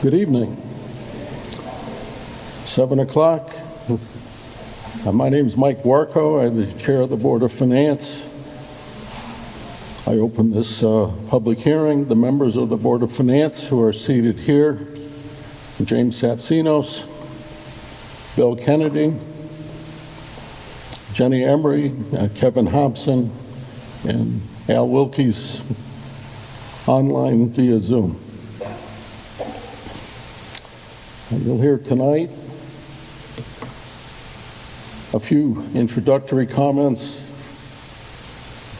Good evening. 7 o'clock. My name is Mike Warco. I'm the chair of the Board of Finance. I open this public hearing. The members of the Board of Finance who are seated here: James Sapsinos, Bill Kennedy, Jenny Emery, Kevin Hobson, and Al Wilkes online via Zoom. You'll hear tonight a few introductory comments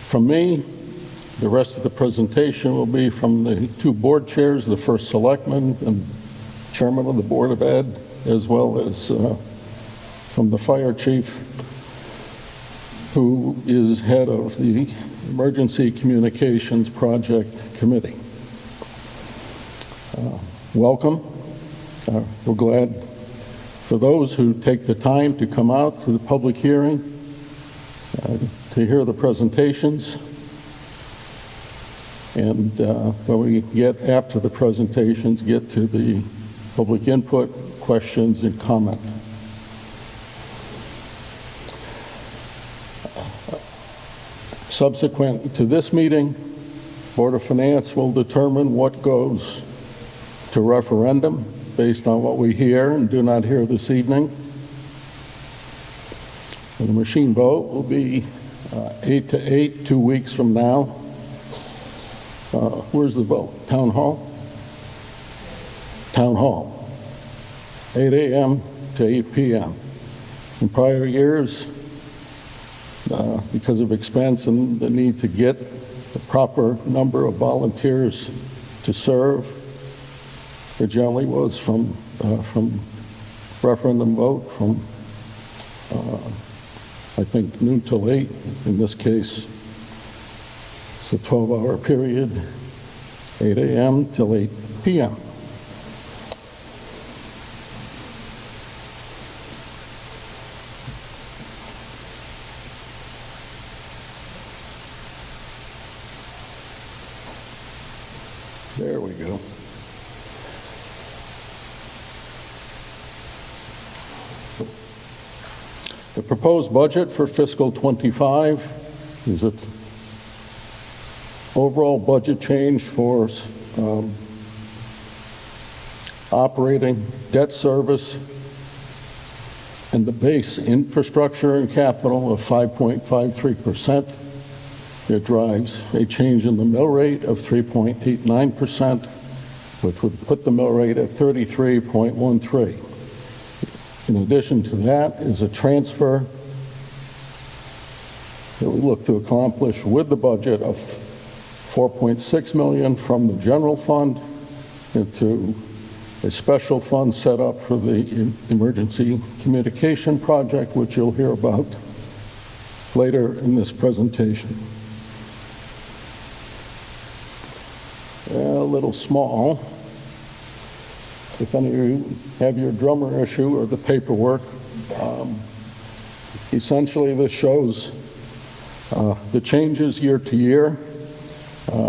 from me. The rest of the presentation will be from the two board chairs, the first selectman and chairman of the Board of Ed, as well as from the fire chief, who is head of the Emergency Communications Project Committee. Welcome. We're glad for those who take the time to come out to the public hearing to hear the presentations. And when we get after the presentations, get to the public input, questions, and comment. Subsequent to this meeting, Board of Finance will determine what goes to referendum based on what we hear and do not hear this evening. And the machine vote will be 8 to 8, 2 weeks from now. Where's the vote? Town Hall? Town Hall. 8 a.m. to 8 p.m. In prior years, because of expense and the need to get the proper number of volunteers to serve, it generally was from referendum vote from I think noon till 8. In this case, it's a 12-hour period, 8 a.m. till 8 p.m. There we go. The proposed budget for fiscal 25 is an overall budget change for operating, debt service, and the base infrastructure and capital of 5.53%. It drives a change in the mill rate of 3.89%, which would put the mill rate at 33.13. In addition to that is a transfer that we look to accomplish with the budget of $4.6 million from the general fund into a special fund set up for the emergency communication project, which you'll hear about later in this presentation. A little small. If any of you have your drummer issue or the paperwork, essentially this shows the changes year to year.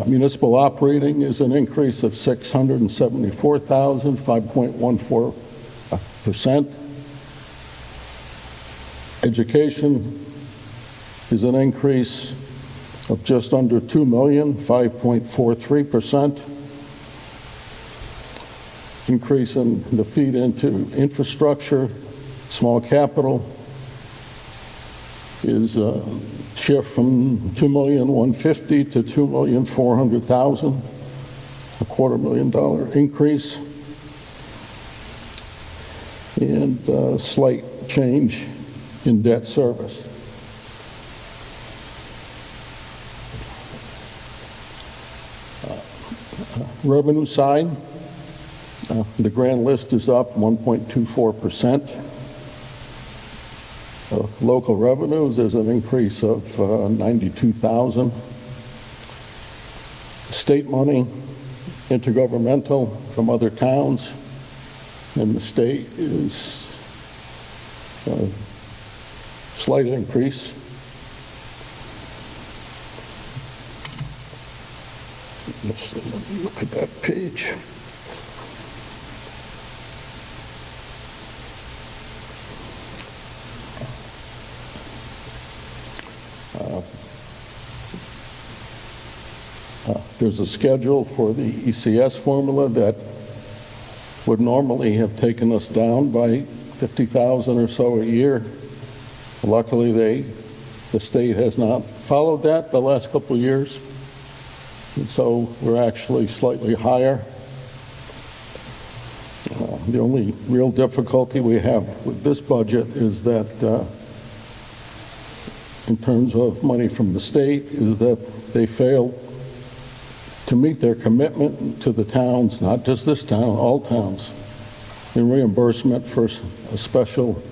Municipal operating is an increase of $674,000, 5.14%. Education is an increase of just under $2 million, 5.43%. Increase in the feed into infrastructure, small capital is a shift from $2,150,000 to $2,400,000, a $250,000 increase, and a slight change in debt service. Revenue side. The grand list is up 1.24%. Local revenues, there's an increase of $92,000. State money, intergovernmental from other towns, and the state is a slight increase. Let's look at that page. There's a schedule for the ECS formula that would normally have taken us down by 50,000 or so a year. Luckily, the state has not followed that the last couple of years, and so we're actually slightly higher. The only real difficulty we have with this budget is that, in terms of money from the state, is that they fail to meet their commitment to the towns, not just this town, all towns, in reimbursement for a special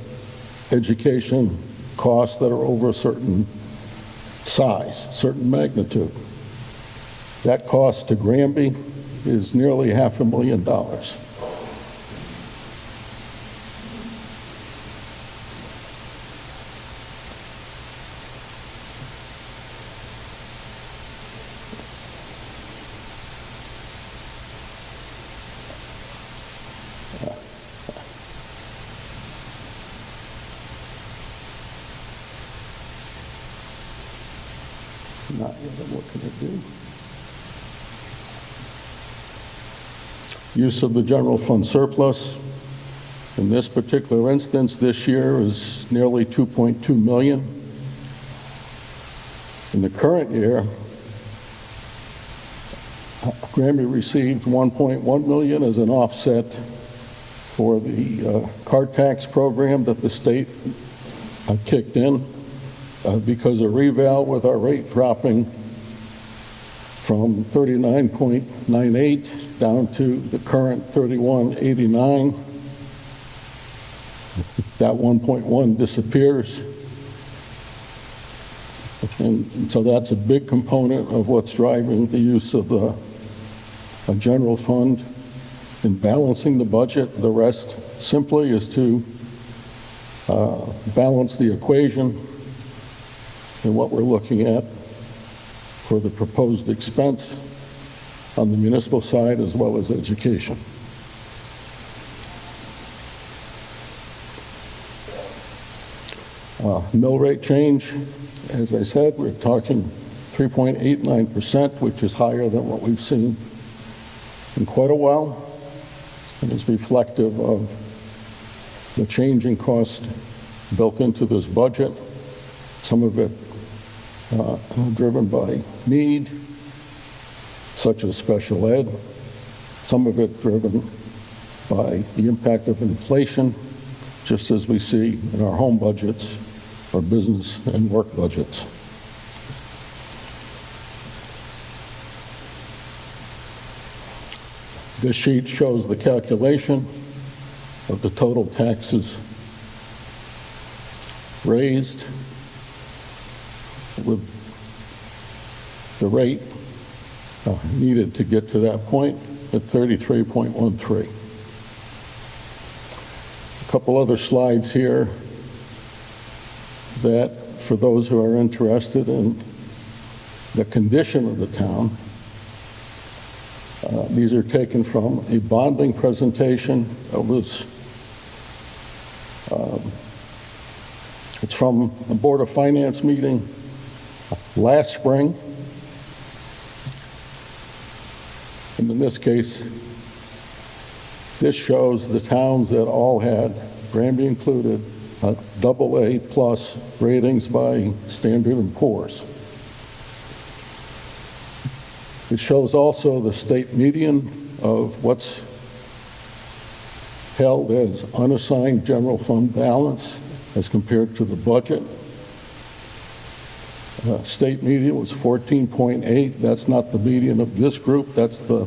education costs that are over a certain size, certain magnitude. That cost to Granby is nearly $500,000. Not yet, what can it do? Use of the general fund surplus. In this particular instance, this year is nearly 2.2 million. In the current year, Granby received 1.1 million as an offset for the car tax program that the state kicked in. Because of reval, with our rate dropping from 39.98 down to the current 31.89, that 1.1 disappears. And so that's a big component of what's driving the use of the general fund in balancing the budget. The rest simply is to balance the equation and what we're looking at for the proposed expense on the municipal side as well as education. Mill rate change, as I said, we're talking 3.89%, which is higher than what we've seen in quite a while, and is reflective of the changing cost built into this budget. Some of it driven by need, such as special ed, some of it driven by the impact of inflation, just as we see in our home budgets, our business and work budgets. This sheet shows the calculation of the total taxes raised with the rate needed to get to that point at 33.13. A couple other slides here that, for those who are interested in the condition of the town, these are taken from a bonding presentation that was it's from a Board of Finance meeting last spring, and in this case, this shows the towns that all had, Granby included, AA plus ratings by Standard & Poor's. It shows also the state median of what's held as unassigned general fund balance as compared to the budget. State median was 14.8. That's not the median of this group. That's the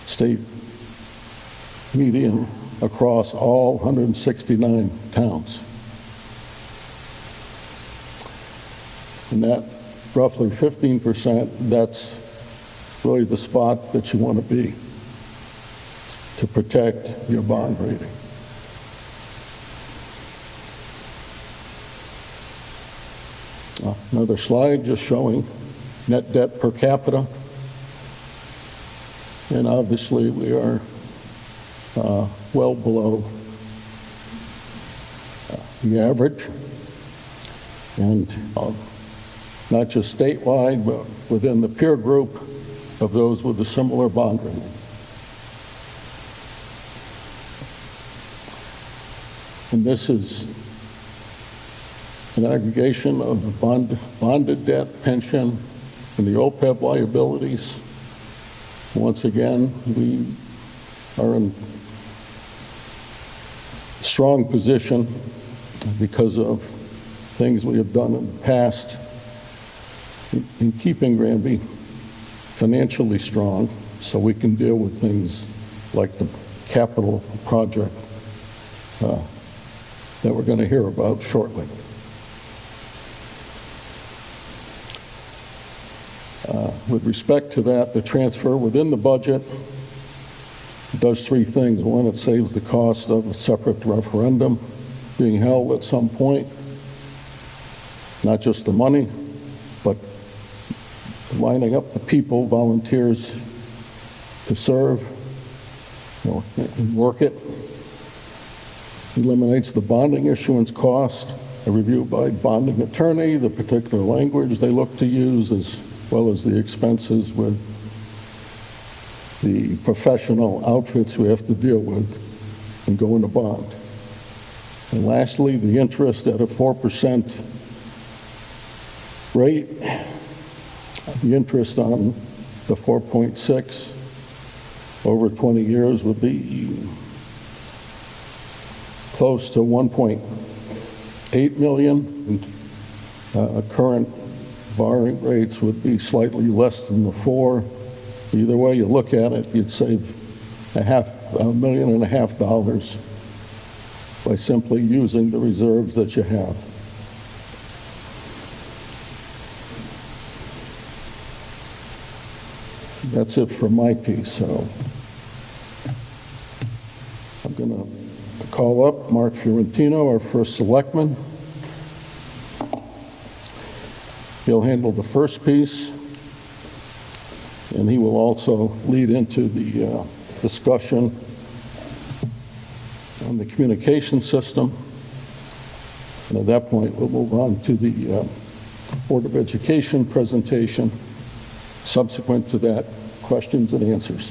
state median across all 169 towns. And that roughly 15%, that's really the spot that you want to be to protect your bond rating. Another slide just showing net debt per capita. And obviously we are well below the average. And not just statewide, but within the peer group, of those with a similar bond rating. And this is an aggregation of the bonded debt, pension, and the OPEB liabilities. Once again, we are in a strong position because of things we have done in the past in keeping Granby financially strong so we can deal with things like the capital project that we're going to hear about shortly. With respect to that, the transfer within the budget does three things. One, it saves the cost of a separate referendum being held at some point. Not just the money, but lining up the people, volunteers to serve, and work it. Eliminates the bonding issuance cost, a review by bonding attorney, the particular language they look to use, as well as the expenses with the professional outfits we have to deal with and go into bond. And lastly, the interest at a 4% rate. The interest on the 4.6 over 20 years would be close to 1.8 million. Current borrowing rates would be slightly less than the 4. Either way you look at it, you'd save $1.5 million by simply using the reserves that you have. That's it for my piece. So I'm going to call up Mark Fiorentino, our first selectman. He'll handle the first piece, and he will also lead into the discussion on the communication system. And at that point, we'll move on to the Board of Education presentation. Subsequent to that, questions and answers.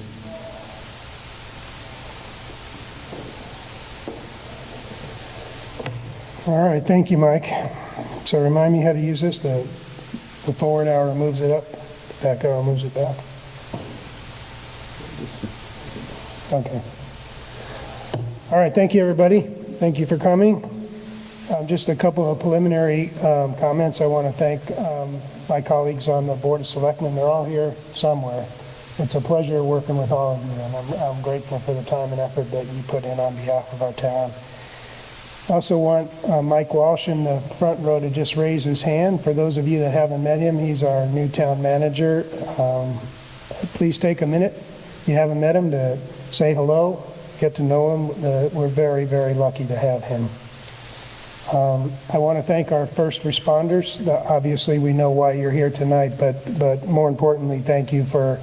All right, thank you, Mike. So remind me how to use this. The forward arrow moves it up, the back arrow moves it back. Okay. All right, thank you, everybody. Thank you for coming. Just a couple of preliminary comments. I want to thank my colleagues on the Board of Selectmen. They're all here somewhere. It's a pleasure working with all of you, and I'm grateful for the time and effort that you put in on behalf of our town. I also want Mike Walsh in the front row to just raise his hand. For those of you that haven't met him, he's our new town manager. Please take a minute, if you haven't met him, to say hello, get to know him. We're very, very lucky to have him. I want to thank our first responders. Obviously, we know why you're here tonight, but more importantly, thank you for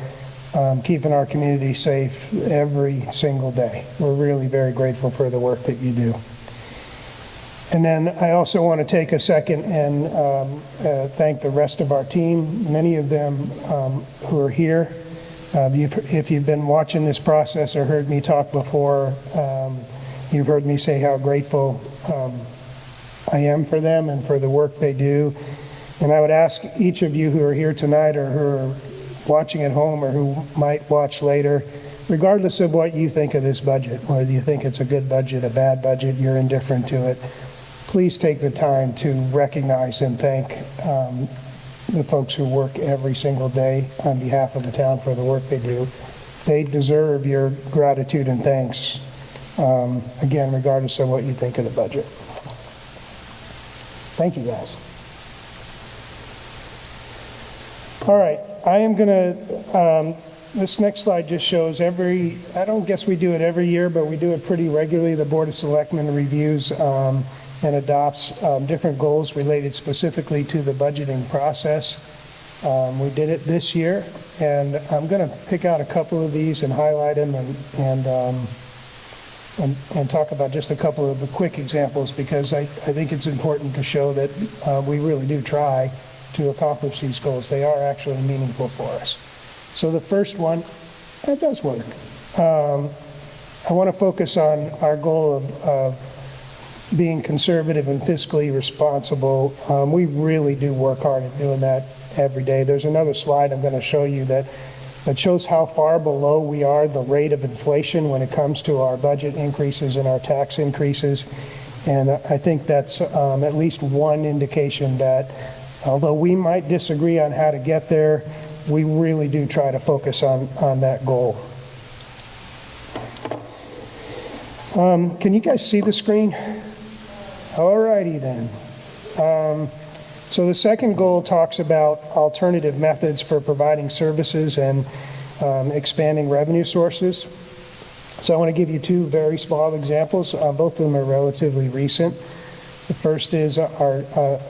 keeping our community safe every single day. We're really very grateful for the work that you do. And then I also want to take a second and thank the rest of our team, many of them who are here. If you've been watching this process or heard me talk before, you've heard me say how grateful I am for them and for the work they do. And I would ask each of you who are here tonight or who are watching at home or who might watch later, regardless of what you think of this budget, whether you think it's a good budget, a bad budget, you're indifferent to it, please take the time to recognize and thank the folks who work every single day on behalf of the town for the work they do. They deserve your gratitude and thanks, again, regardless of what you think of the budget. Thank you, guys. All right, I am going to, this next slide just shows I don't guess we do it every year, but we do it pretty regularly. The Board of Selectmen reviews and adopts different goals related specifically to the budgeting process. We did it this year, and I'm going to pick out a couple of these and highlight them and talk about just a couple of the quick examples, because I think it's important to show that we really do try to accomplish these goals. They are actually meaningful for us. So the first one, that does work. I want to focus on our goal of being conservative and fiscally responsible. We really do work hard at doing that every day. There's another slide I'm going to show you that shows how far below we are the rate of inflation when it comes to our budget increases and our tax increases. And I think that's at least one indication that although we might disagree on how to get there, we really do try to focus on that goal. Can you guys see the screen? All righty then. So the second goal talks about alternative methods for providing services and expanding revenue sources. So I want to give you two very small examples. Both of them are relatively recent. The first is the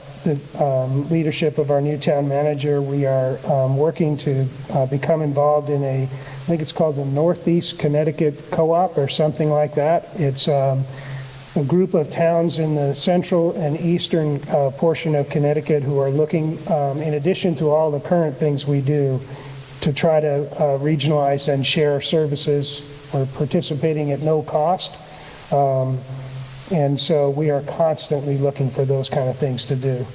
leadership of our new town manager. We are working to become involved in I think it's called the Northeast Connecticut Co-op or something like that. It's a group of towns in the central and eastern portion of Connecticut who are looking, in addition to all the current things we do, to try to regionalize and share services. We're participating at no cost. And so we are constantly looking for those kind of things to do.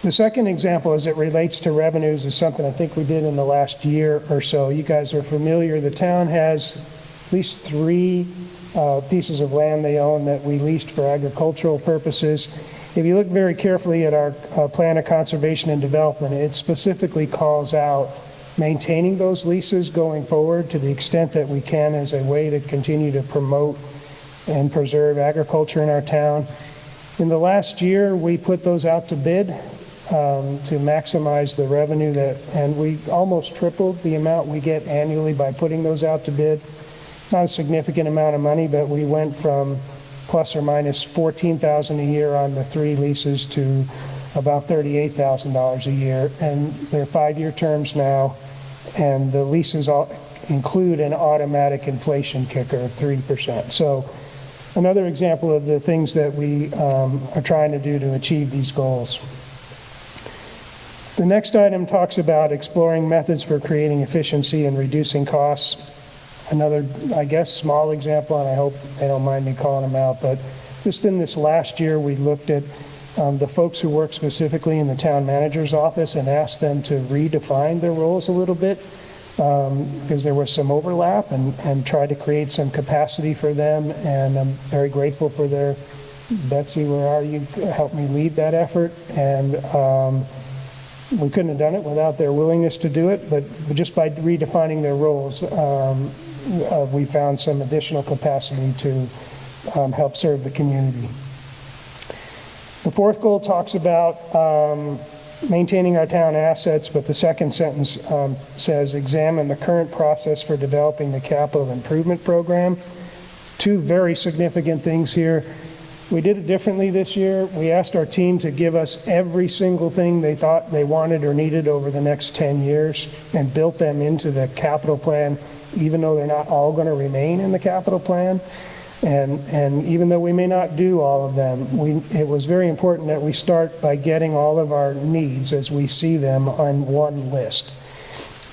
The second example as it relates to revenues is something I think we did in the last year or so. You guys are familiar. The town has at least 3 pieces of land they own that we leased for agricultural purposes. If you look very carefully at our plan of conservation and development, it specifically calls out maintaining those leases going forward to the extent that we can as a way to continue to promote and preserve agriculture in our town. In the last year, we put those out to bid to maximize the revenue and we almost tripled the amount we get annually by putting those out to bid. Not a significant amount of money, but we went from plus or minus $14,000 a year on the 3 leases to about $38,000 a year. And they're 5-year terms now, and the leases all include an automatic inflation kicker of 3%. So another example of the things that we are trying to do to achieve these goals. The next item talks about exploring methods for creating efficiency and reducing costs. Another, I guess, small example, and I hope they don't mind me calling them out, but just in this last year, we looked at the folks who work specifically in the town manager's office and asked them to redefine their roles a little bit because there was some overlap and tried to create some capacity for them. And I'm very grateful for Betsy, where are you? Helped me lead that effort. And we couldn't have done it without their willingness to do it, but just by redefining their roles, we found some additional capacity to help serve the community. The fourth goal talks about maintaining our town assets, but the second sentence says, examine the current process for developing the capital improvement program. 2 very significant things here. We did it differently this year. We asked our team to give us every single thing they thought they wanted or needed over the next 10 years and built them into the capital plan, even though they're not all going to remain in the capital plan. And even though we may not do all of them, it was very important that we start by getting all of our needs as we see them on one list.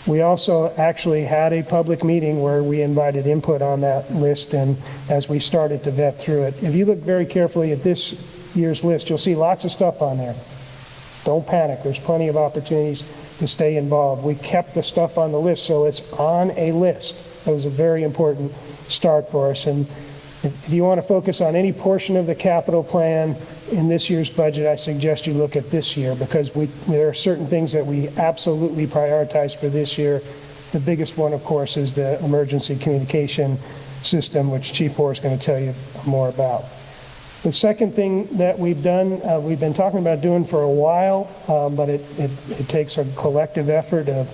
We also actually had a public meeting where we invited input on that list, and as we started to vet through it. If you look very carefully at this year's list, you'll see lots of stuff on there. Don't panic, there's plenty of opportunities to stay involved. We kept the stuff on the list, so it's on a list. That was a very important start for us. And if you want to focus on any portion of the capital plan in this year's budget, I suggest you look at this year, because there are certain things that we absolutely prioritize for this year. The biggest one, of course, is the emergency communication system, which Chief Hoare is going to tell you more about. The second thing that we've done, we've been talking about doing for a while, but it takes a collective effort of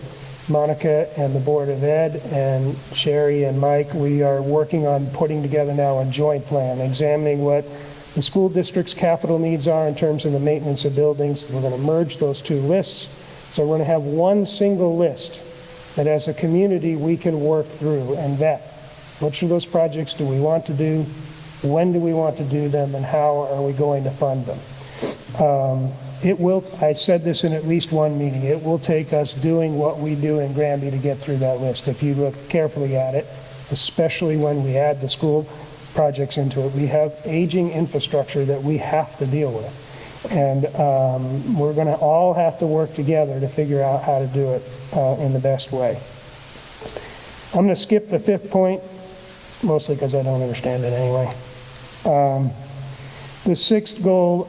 Monica and the Board of Ed and Sherry and Mike. We are working on putting together now a joint plan, examining what the school district's capital needs are in terms of the maintenance of buildings. We're going to merge those 2 lists. So we're going to have one single list that as a community we can work through and vet. Which of those projects do we want to do? When do we want to do them? And how are we going to fund them? I said this in at least one meeting, it will take us doing what we do in Granby to get through that list. If you look carefully at it, especially when we add the school projects into it, we have aging infrastructure that we have to deal with. And we're going to all have to work together to figure out how to do it in the best way. I'm going to skip the 5th point, mostly because I don't understand it anyway. The 6th goal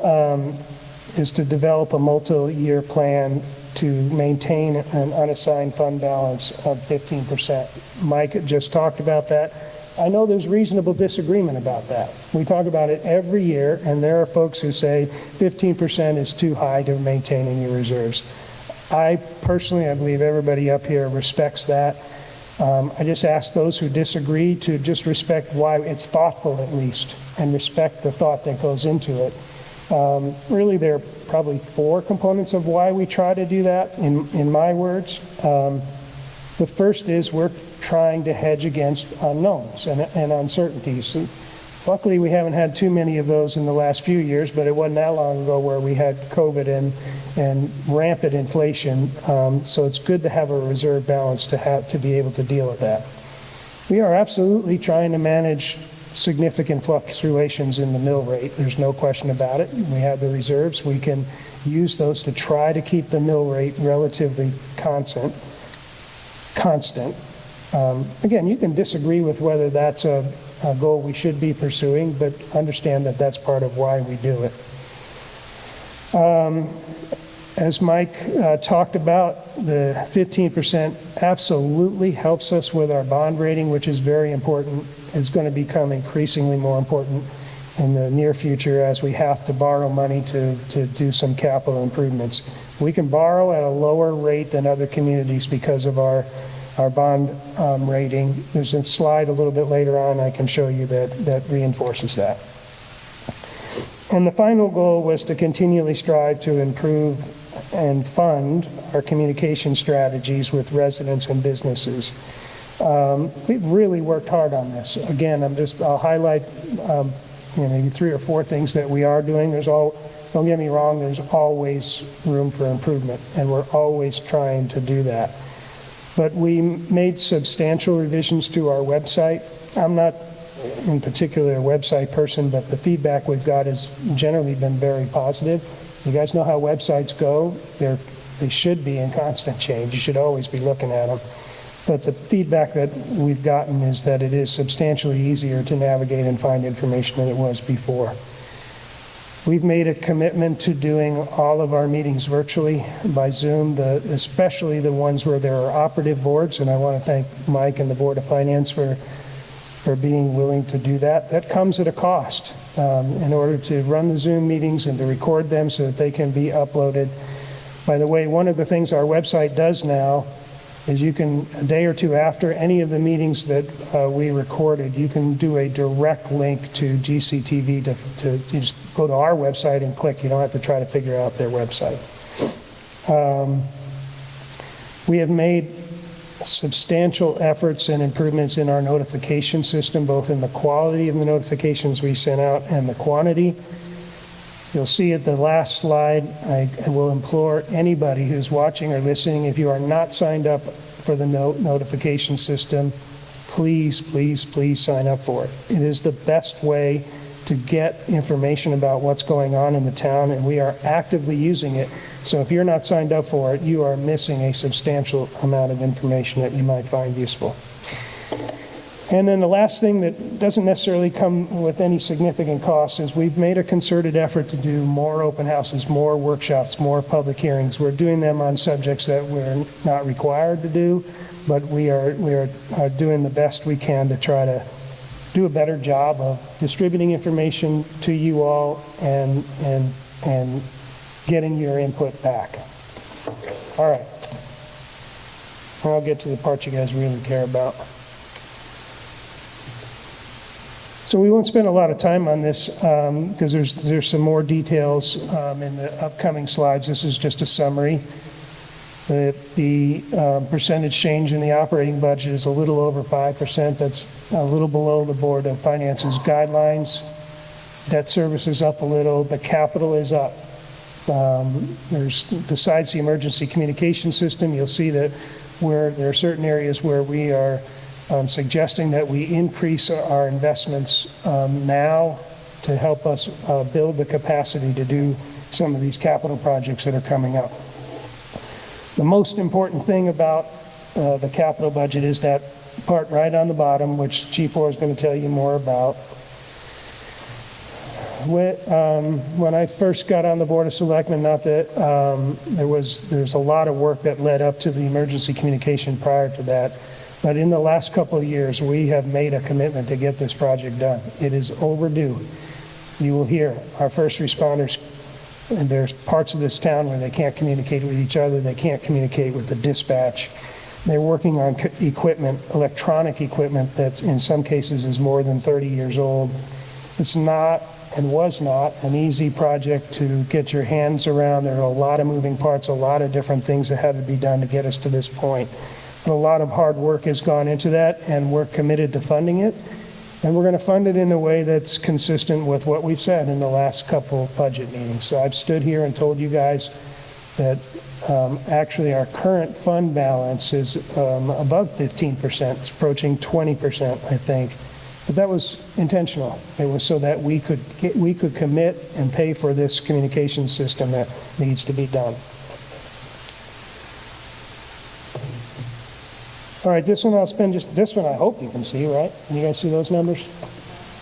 is to develop a multi-year plan to maintain an unassigned fund balance of 15%. Mike just talked about that. I know there's reasonable disagreement about that. We talk about it every year, and there are folks who say 15% is too high to maintain in your reserves. I believe everybody up here respects that. I just ask those who disagree to just respect why it's thoughtful at least, and respect the thought that goes into it. Really, there are probably 4 components of why we try to do that, in my words. The first is we're trying to hedge against unknowns and uncertainties. Luckily, we haven't had too many of those in the last few years, but it wasn't that long ago where we had COVID and rampant inflation. So it's good to have a reserve balance to be able to deal with that. We are absolutely trying to manage significant fluctuations in the mill rate. There's no question about it. We have the reserves. We can use those to try to keep the mill rate relatively constant. Again, you can disagree with whether that's a goal we should be pursuing, but understand that that's part of why we do it. As Mike talked about, the 15% absolutely helps us with our bond rating, which is very important. It's going to become increasingly more important in the near future as we have to borrow money to do some capital improvements. We can borrow at a lower rate than other communities because of our bond rating. There's a slide a little bit later on I can show you that reinforces that. And the final goal was to continually strive to improve and fund our communication strategies with residents and businesses. We've really worked hard on this. Again, I'll highlight maybe 3 or 4 things that we are doing. Don't get me wrong, there's always room for improvement, and we're always trying to do that. But we made substantial revisions to our website. I'm not in particular a website person, but the feedback we've got has generally been very positive. You guys know how websites go. They should be in constant change. You should always be looking at them. But the feedback that we've gotten is that it is substantially easier to navigate and find information than it was before. We've made a commitment to doing all of our meetings virtually by Zoom, especially the ones where there are operative boards, and I want to thank Mike and the Board of Finance for being willing to do that. That comes at a cost in order to run the Zoom meetings and to record them so that they can be uploaded. By the way, one of the things our website does now is you can, a day or 2 after any of the meetings that we recorded, you can do a direct link to GCTV to just go to our website and click. You don't have to try to figure out their website. We have made substantial efforts and improvements in our notification system, both in the quality of the notifications we sent out and the quantity. You'll see at the last slide, I will implore anybody who's watching or listening, if you are not signed up for the notification system, please, please, please sign up for it. It is the best way to get information about what's going on in the town, and we are actively using it. So if you're not signed up for it, you are missing a substantial amount of information that you might find useful. And then the last thing that doesn't necessarily come with any significant cost is we've made a concerted effort to do more open houses, more workshops, more public hearings. We're doing them on subjects that we're not required to do, but we are doing the best we can to try to do a better job of distributing information to you all and getting your input back. All right. I'll get to the part you guys really care about. So we won't spend a lot of time on this because there's some more details in the upcoming slides. This is just a summary. The percentage change in the operating budget is a little over 5%. That's a little below the Board of Finance's guidelines. Debt service is up a little. The capital is up. There's, besides the emergency communication system, you'll see that where there are certain areas where we are suggesting that we increase our investments now to help us build the capacity to do some of these capital projects that are coming up. The most important thing about the capital budget is that part right on the bottom, which Chief Orr is going to tell you more about. When I first got on the Board of Selectmen, not that there's a lot of work that led up to the emergency communication prior to that, but in the last couple of years, we have made a commitment to get this project done. It is overdue. You will hear our first responders, and there's parts of this town where they can't communicate with each other, they can't communicate with the dispatch. They're working on equipment, electronic equipment that in some cases is more than 30 years old. It's not and was not an easy project to get your hands around. There are a lot of moving parts, a lot of different things that had to be done to get us to this point. But a lot of hard work has gone into that, and we're committed to funding it. And we're going to fund it in a way that's consistent with what we've said in the last couple budget meetings. So I've stood here and told you guys that actually our current fund balance is above 15%. It's approaching 20%, I think. But that was intentional. It was so that we could commit and pay for this communication system that needs to be done. All right, this one I'll spend just, this one I hope you can see, right? Can you guys see those numbers?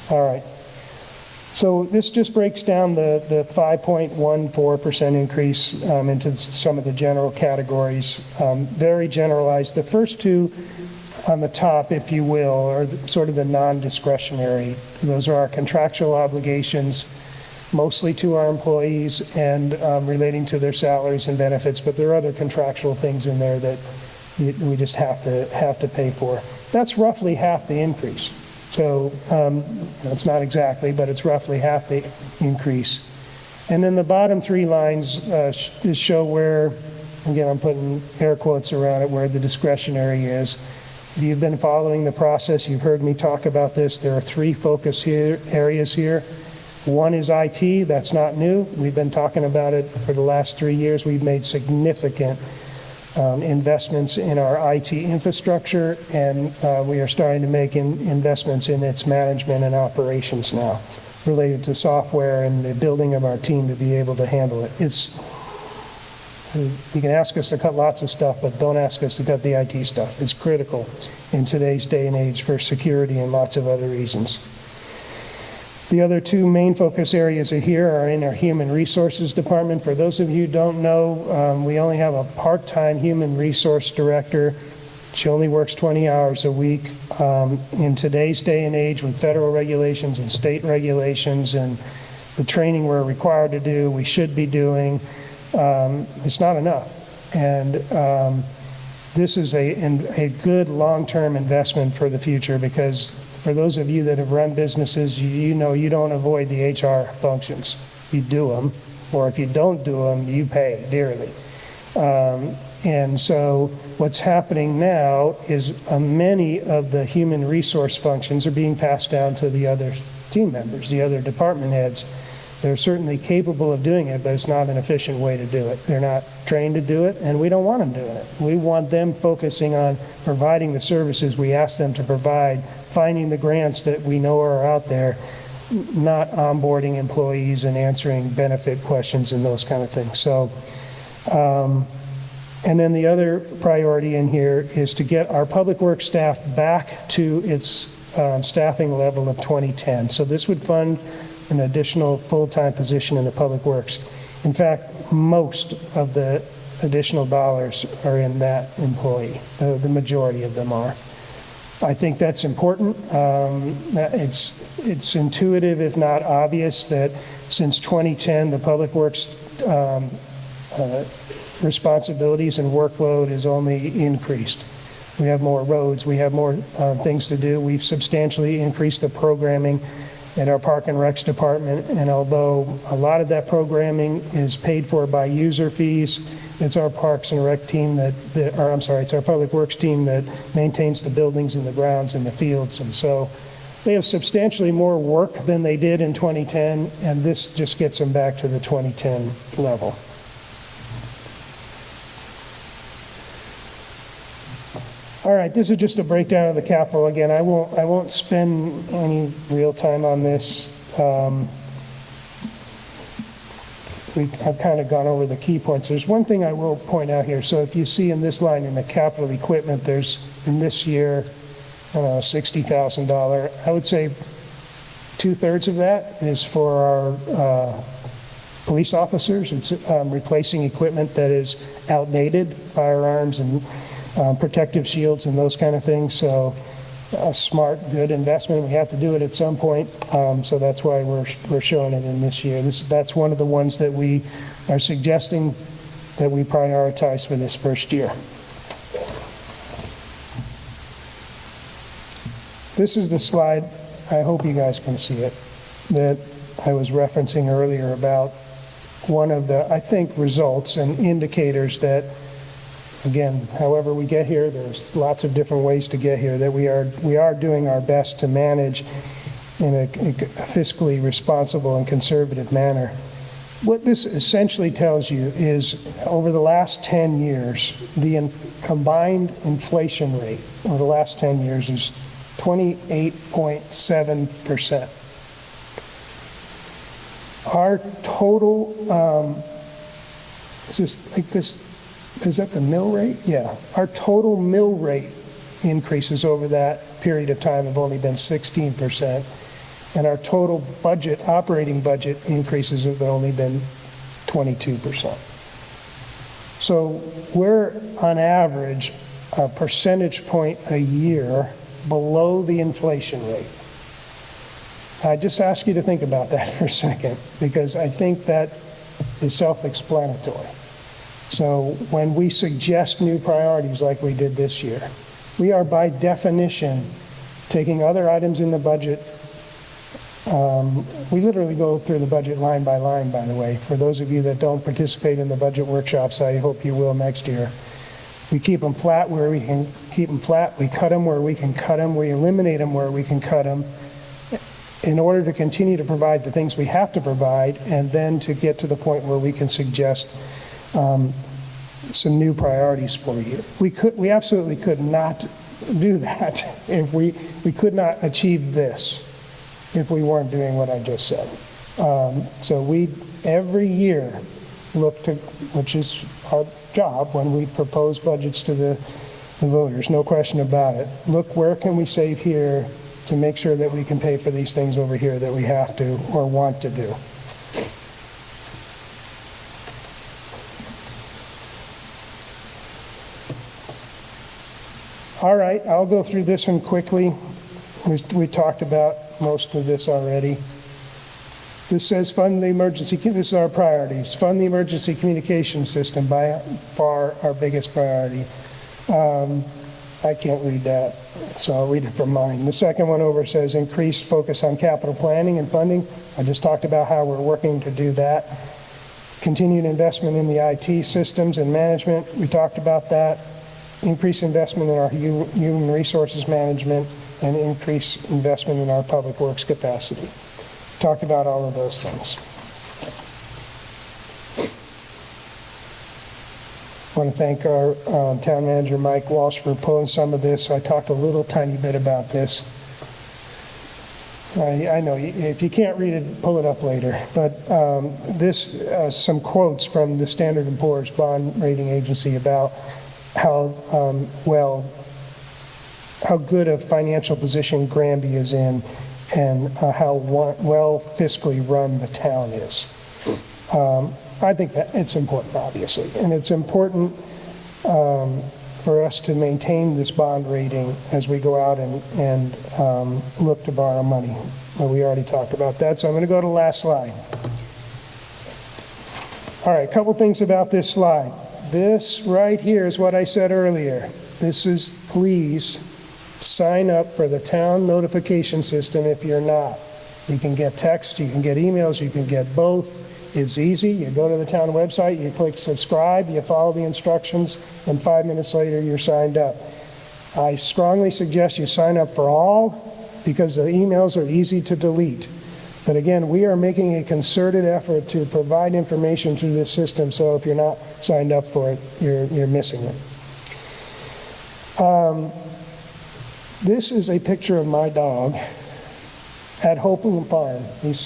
All right. So this just breaks down the 5.14% increase into some of the general categories, very generalized. The first two on the top, if you will, are sort of the non-discretionary. Those are our contractual obligations, mostly to our employees and relating to their salaries and benefits, but there are other contractual things in there that we just have to pay for. That's roughly half the increase. So it's not exactly, but it's roughly half the increase. And then the bottom three lines show where, again, I'm putting air quotes around it, where the discretionary is. If you've been following the process, you've heard me talk about this. There are three focus areas here. One is IT. That's not new. We've been talking about it for the last 3 years. We've made significant investments in our IT infrastructure, and we are starting to make investments in its management and operations now, related to software and the building of our team to be able to handle it. You can ask us to cut lots of stuff, but don't ask us to cut the IT stuff. It's critical in today's day and age for security and lots of other reasons. The other two main focus areas are here are in our Human Resources Department. For those of you who don't know, we only have a part-time Human Resource Director. She only works 20 hours a week. In today's day and age with federal regulations and state regulations and the training we're required to do, we should be doing, it's not enough. And this is a good long-term investment for the future, because for those of you that have run businesses, you know you don't avoid the HR functions. You do them, or if you don't do them, you pay dearly. And so what's happening now is many of the human resource functions are being passed down to the other team members, the other department heads. They're certainly capable of doing it, but it's not an efficient way to do it. They're not trained to do it, and we don't want them doing it. We want them focusing on providing the services we ask them to provide, finding the grants that we know are out there, not onboarding employees and answering benefit questions and those kind of things. So, and then the other priority in here is to get our public works staff back to its staffing level of 2010. So this would fund an additional full-time position in the public works. In fact, most of the additional dollars are in that employee. The majority of them are. I think that's important. It's intuitive, if not obvious, that since 2010, the public works responsibilities and workload has only increased. We have more roads, we have more things to do. We've substantially increased the programming in our Park and Recs department, and although a lot of that programming is paid for by user fees, it's our Parks and Rec team it's our Public Works team that maintains the buildings and the grounds and the fields. And so They have substantially more work than they did in 2010, and this just gets them back to the 2010 level. All right, this is just a breakdown of the capital. Again, I won't spend any real time on this. I've kind of gone over the key points. There's one thing I will point out here. So if you see in this line in the capital equipment, there's in this year, $60,000. I would say 2/3 of that is for our police officers. It's replacing equipment that is outdated, firearms and protective shields and those kind of things. So a smart, good investment. We have to do it at some point. So that's why we're showing it in this year. That's one of the ones that we are suggesting that we prioritize for this first year. This is the slide, I hope you guys can see it, that I was referencing earlier about one of the, I think, results and indicators that, again, however we get here, there's lots of different ways to get here, that we are doing our best to manage in a fiscally responsible and conservative manner. What this essentially tells you is over the last 10 years, the combined inflation rate over the last 10 years is 28.7%. Our total, is this like this? Is that the mill rate? Yeah. Our total mill rate increases over that period of time have only been 16%. And our total budget, operating budget increases have only been 22%. So we're on average a percentage point a year below the inflation rate. I just ask you to think about that for a second, because I think that is self-explanatory. So when we suggest new priorities like we did this year, we are by definition taking other items in the budget. We literally go through the budget line by line, by the way. For those of you that don't participate in the budget workshops, I hope you will next year. We keep them flat where we can keep them flat. We cut them where we can cut them. We eliminate them where we can cut them in order to continue to provide the things we have to provide, and then to get to the point where we can suggest some new priorities for you. We absolutely could not do that if we could not achieve this if we weren't doing what I just said. So we every year look to, which is our job when we propose budgets to the voters, no question about it. Look, where can we save here to make sure that we can pay for these things over here that we have to or want to do. All right, I'll go through this one quickly. We talked about most of this already. This says fund the emergency, this is our priorities. Fund the emergency communication system, by far our biggest priority. I can't read that, so I'll read it from mine. The second one over says increased focus on capital planning and funding. I just talked about how we're working to do that. Continued investment in the IT systems and management, we talked about that. Increased investment in our human resources management, and increased investment in our public works capacity. Talked about all of those things. I want to thank our town manager, Mike Walsh, for pulling some of this. I talked a little tiny bit about this. I know if you can't read it, pull it up later. But some quotes from the Standard & Poor's bond rating agency about how good a financial position Granby is in, and how well fiscally run the town is. I think that it's important, obviously, and it's important for us to maintain this bond rating as we go out and look to borrow money. Well, we already talked about that, so I'm going to go to the last slide. All right, a couple things about this slide. This right here is what I said earlier. This is, please sign up for the town notification system if you're not. You can get text, you can get emails, you can get both. It's easy. You go to the town website, you click subscribe, you follow the instructions, and 5 minutes later you're signed up. I strongly suggest you sign up for all because the emails are easy to delete. But again, we are making a concerted effort to provide information through this system, so if you're not signed up for it, you're missing it. This is a picture of my dog at Hopewell Farm.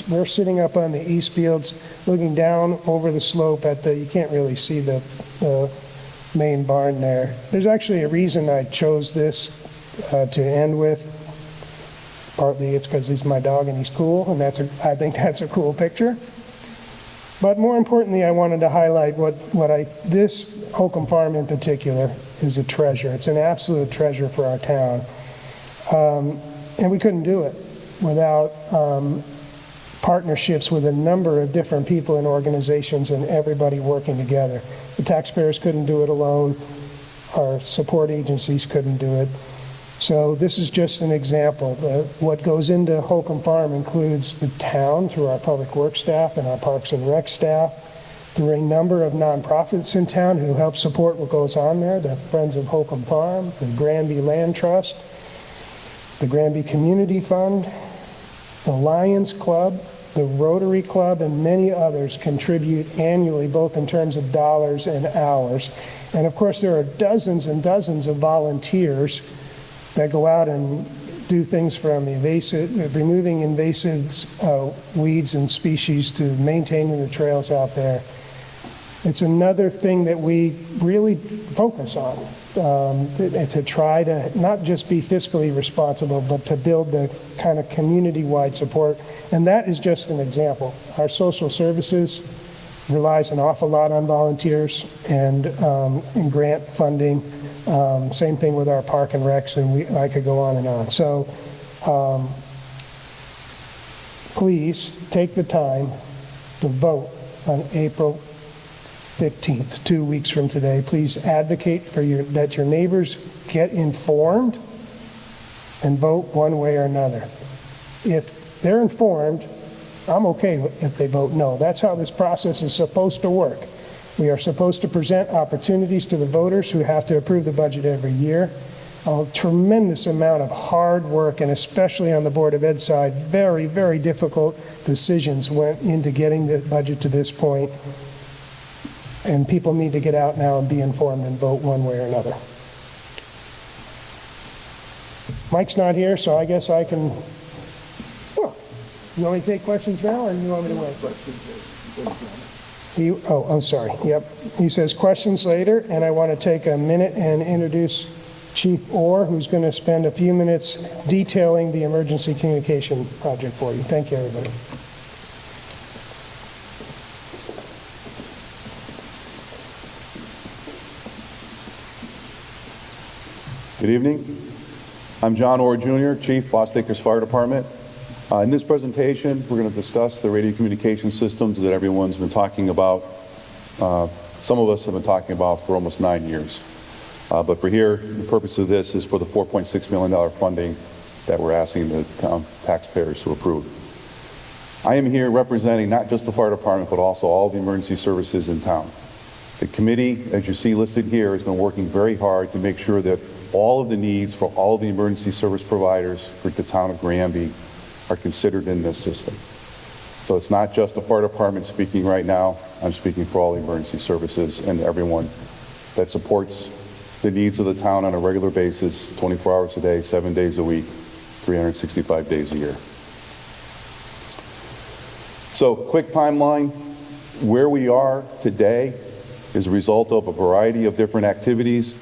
We're sitting up on the east fields, looking down over the slope at you can't really see the main barn there. There's actually a reason I chose this to end with. Partly it's because he's my dog and he's cool, and I think that's a cool picture. But more importantly, I wanted to highlight this Holcomb Farm in particular is a treasure. It's an absolute treasure for our town. And we couldn't do it without partnerships with a number of different people and organizations and everybody working together. The taxpayers couldn't do it alone. Our support agencies couldn't do it. So this is just an example. What goes into Holcomb Farm includes the town through our public works staff and our parks and rec staff, through a number of nonprofits in town who help support what goes on there, the Friends of Holcomb Farm, the Granby Land Trust, the Granby Community Fund, the Lions Club, the Rotary Club, and many others contribute annually, both in terms of dollars and hours. And of course, there are dozens and dozens of volunteers that go out and do things from removing invasive weeds and species to maintaining the trails out there. It's another thing that we really focus on, to try to not just be fiscally responsible, but to build the kind of community-wide support. And that is just an example. Our social services relies an awful lot on volunteers and grant funding. Same thing with our park and recs, and I could go on and on. So please take the time to vote on April 15th, 2 weeks from today. Please advocate for that your neighbors get informed and vote one way or another. If they're informed, I'm okay if they vote no. That's how this process is supposed to work. We are supposed to present opportunities to the voters who have to approve the budget every year. A tremendous amount of hard work, and especially on the Board of Ed side, very, very difficult decisions went into getting the budget to this point. And people need to get out now and be informed and vote one way or another. Mike's not here, so I guess I can. Well, you want me to take questions now, or you want me to wait? I'm sorry. Yep. He says questions later, and I want to take a minute and introduce Chief Orr, who's going to spend a few minutes detailing the emergency communication project for you. Thank you, everybody. Good evening. I'm John Orr Jr., Chief, Lost Acres Fire Department. In this presentation, we're going to discuss the radio communication systems that everyone's been talking about. Some of us have been talking about for almost 9 years. But for here, the purpose of this is for the $4.6 million funding that we're asking the town taxpayers to approve. I am here representing not just the fire department, but also all the emergency services in town. The committee, as you see listed here, has been working very hard to make sure that all of the needs for all of the emergency service providers for the town of Granby are considered in this system. So it's not just the fire department speaking right now. I'm speaking for all the emergency services and everyone that supports the needs of the town on a regular basis, 24 hours a day, 7 days a week, 365 days a year. So quick timeline, where we are today is a result of a variety of different activities.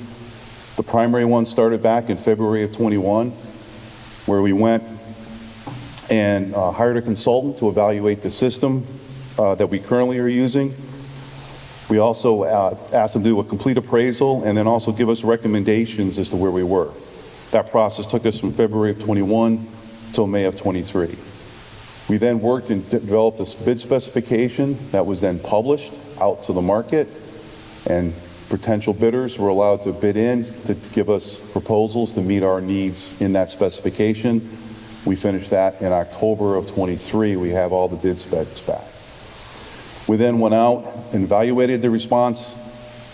The primary one started back in February of 21, where we went and hired a consultant to evaluate the system that we currently are using. We also asked them to do a complete appraisal and then also give us recommendations as to where we were. That process took us from February of 21 till May of 23. We then worked and developed this bid specification that was then published out to the market, and potential bidders were allowed to bid in to give us proposals to meet our needs in that specification. We finished that in October of 23. We have all the bid specs back. We then went out and evaluated the response.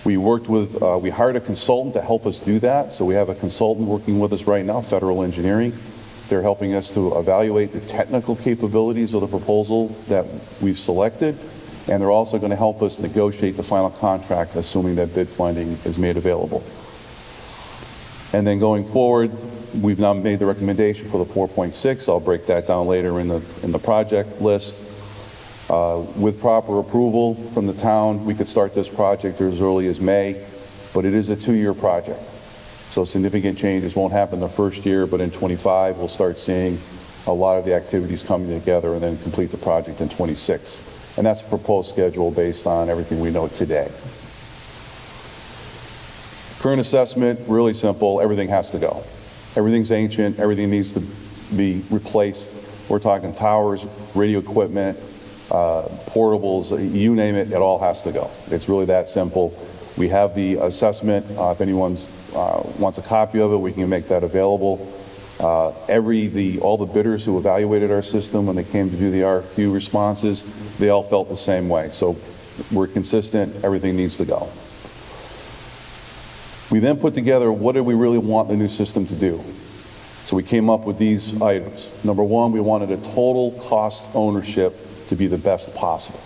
We hired a consultant to help us do that. So we have a consultant working with us right now, Federal Engineering. They're helping us to evaluate the technical capabilities of the proposal that we've selected, and they're also going to help us negotiate the final contract, assuming that bid funding is made available. And then going forward, we've now made the recommendation for the 4.6. I'll break that down later in the project list. With proper approval from the town, we could start this project as early as May, but it is a 2-year project. So significant changes won't happen the first year, but in 25, we'll start seeing a lot of the activities coming together and then complete the project in 26. And that's a proposed schedule based on everything we know today. Current assessment, really simple. Everything has to go. Everything's ancient. Everything needs to be replaced. We're talking towers, radio equipment, portables, you name it, it all has to go. It's really that simple. We have the assessment. If anyone wants a copy of it, we can make that available. All the bidders who evaluated our system when they came to do the RFQ responses, they all felt the same way. So we're consistent. Everything needs to go. We then put together what do we really want the new system to do. So we came up with these items. Number one, we wanted a total cost ownership to be the best possible.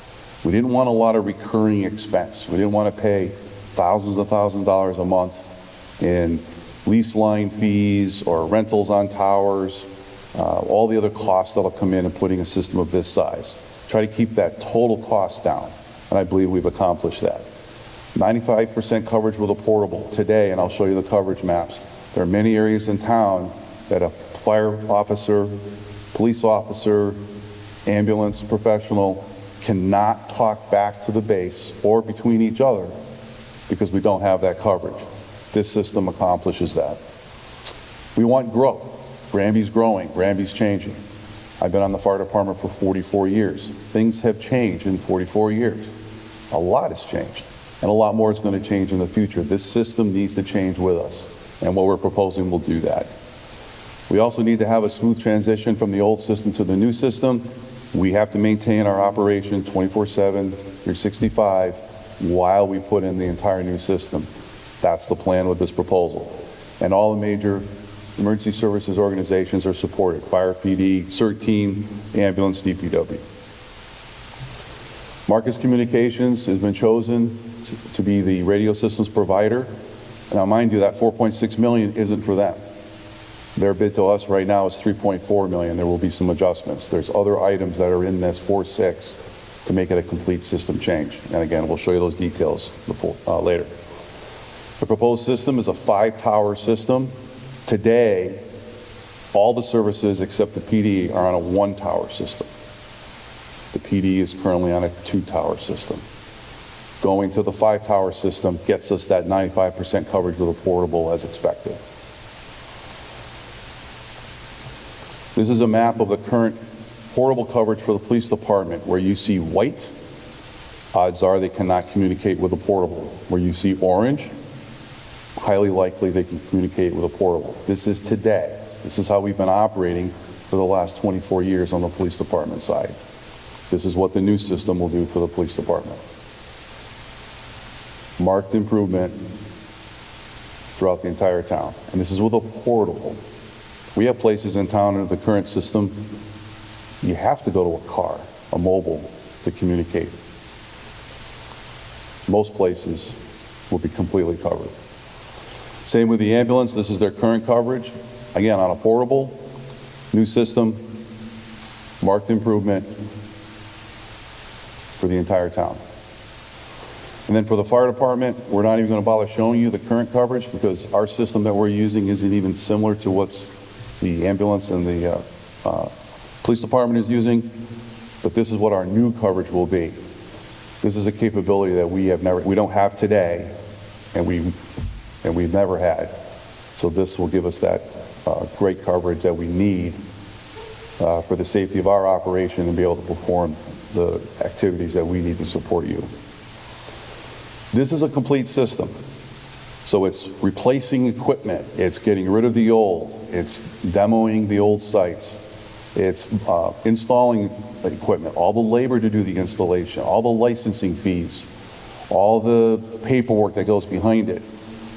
We didn't want a lot of recurring expense. We didn't want to pay thousands of dollars a month in lease line fees or rentals on towers, all the other costs that'll come in putting a system of this size. Try to keep that total cost down, and I believe we've accomplished that. 95% coverage with a portable today, and I'll show you the coverage maps. There are many areas in town that a fire officer, police officer, ambulance professional cannot talk back to the base or between each other because we don't have that coverage. This system accomplishes that. We want growth. Granby's growing. Granby's changing. I've been on the fire department for 44 years. Things have changed in 44 years. A lot has changed, and a lot more is going to change in the future. This system needs to change with us, and what we're proposing will do that. We also need to have a smooth transition from the old system to the new system. We have to maintain our operation 24/7, 365 while we put in the entire new system. That's the plan with this proposal. And all the major emergency services organizations are supported: fire, PD, CERT team, ambulance, DPW. Marcus Communications has been chosen to be the radio systems provider. Now, mind you, that $4.6 million isn't for them. Their bid to us right now is $3.4 million. There will be some adjustments. There's other items that are in this 4.6 to make it a complete system change. And again, we'll show you those details later. The proposed system is a 5-tower system. Today, all the services except the PD are on a 1-tower system. The PD is currently on a 2-tower system. Going to the 5-tower system gets us that 95% coverage with a portable as expected. This is a map of the current portable coverage for the police department. Where you see white, odds are they cannot communicate with a portable. Where you see orange, highly likely they can communicate with a portable. This is today. This is how we've been operating for the last 24 years on the police department side. This is what the new system will do for the police department. Marked improvement throughout the entire town. And this is with a portable. We have places in town in the current system, you have to go to a car, a mobile, to communicate. Most places will be completely covered. Same with the ambulance. This is their current coverage. Again, on a portable, new system, marked improvement for the entire town. And then for the fire department, we're not even going to bother showing you the current coverage because our system that we're using isn't even similar to what's the ambulance and the police department is using. But this is what our new coverage will be. This is a capability that we don't have today, and we've never had. So this will give us that great coverage that we need for the safety of our operation and be able to perform the activities that we need to support you. This is a complete system. So it's replacing equipment, it's getting rid of the old, it's demoing the old sites, it's installing equipment, all the labor to do the installation, all the licensing fees, all the paperwork that goes behind it.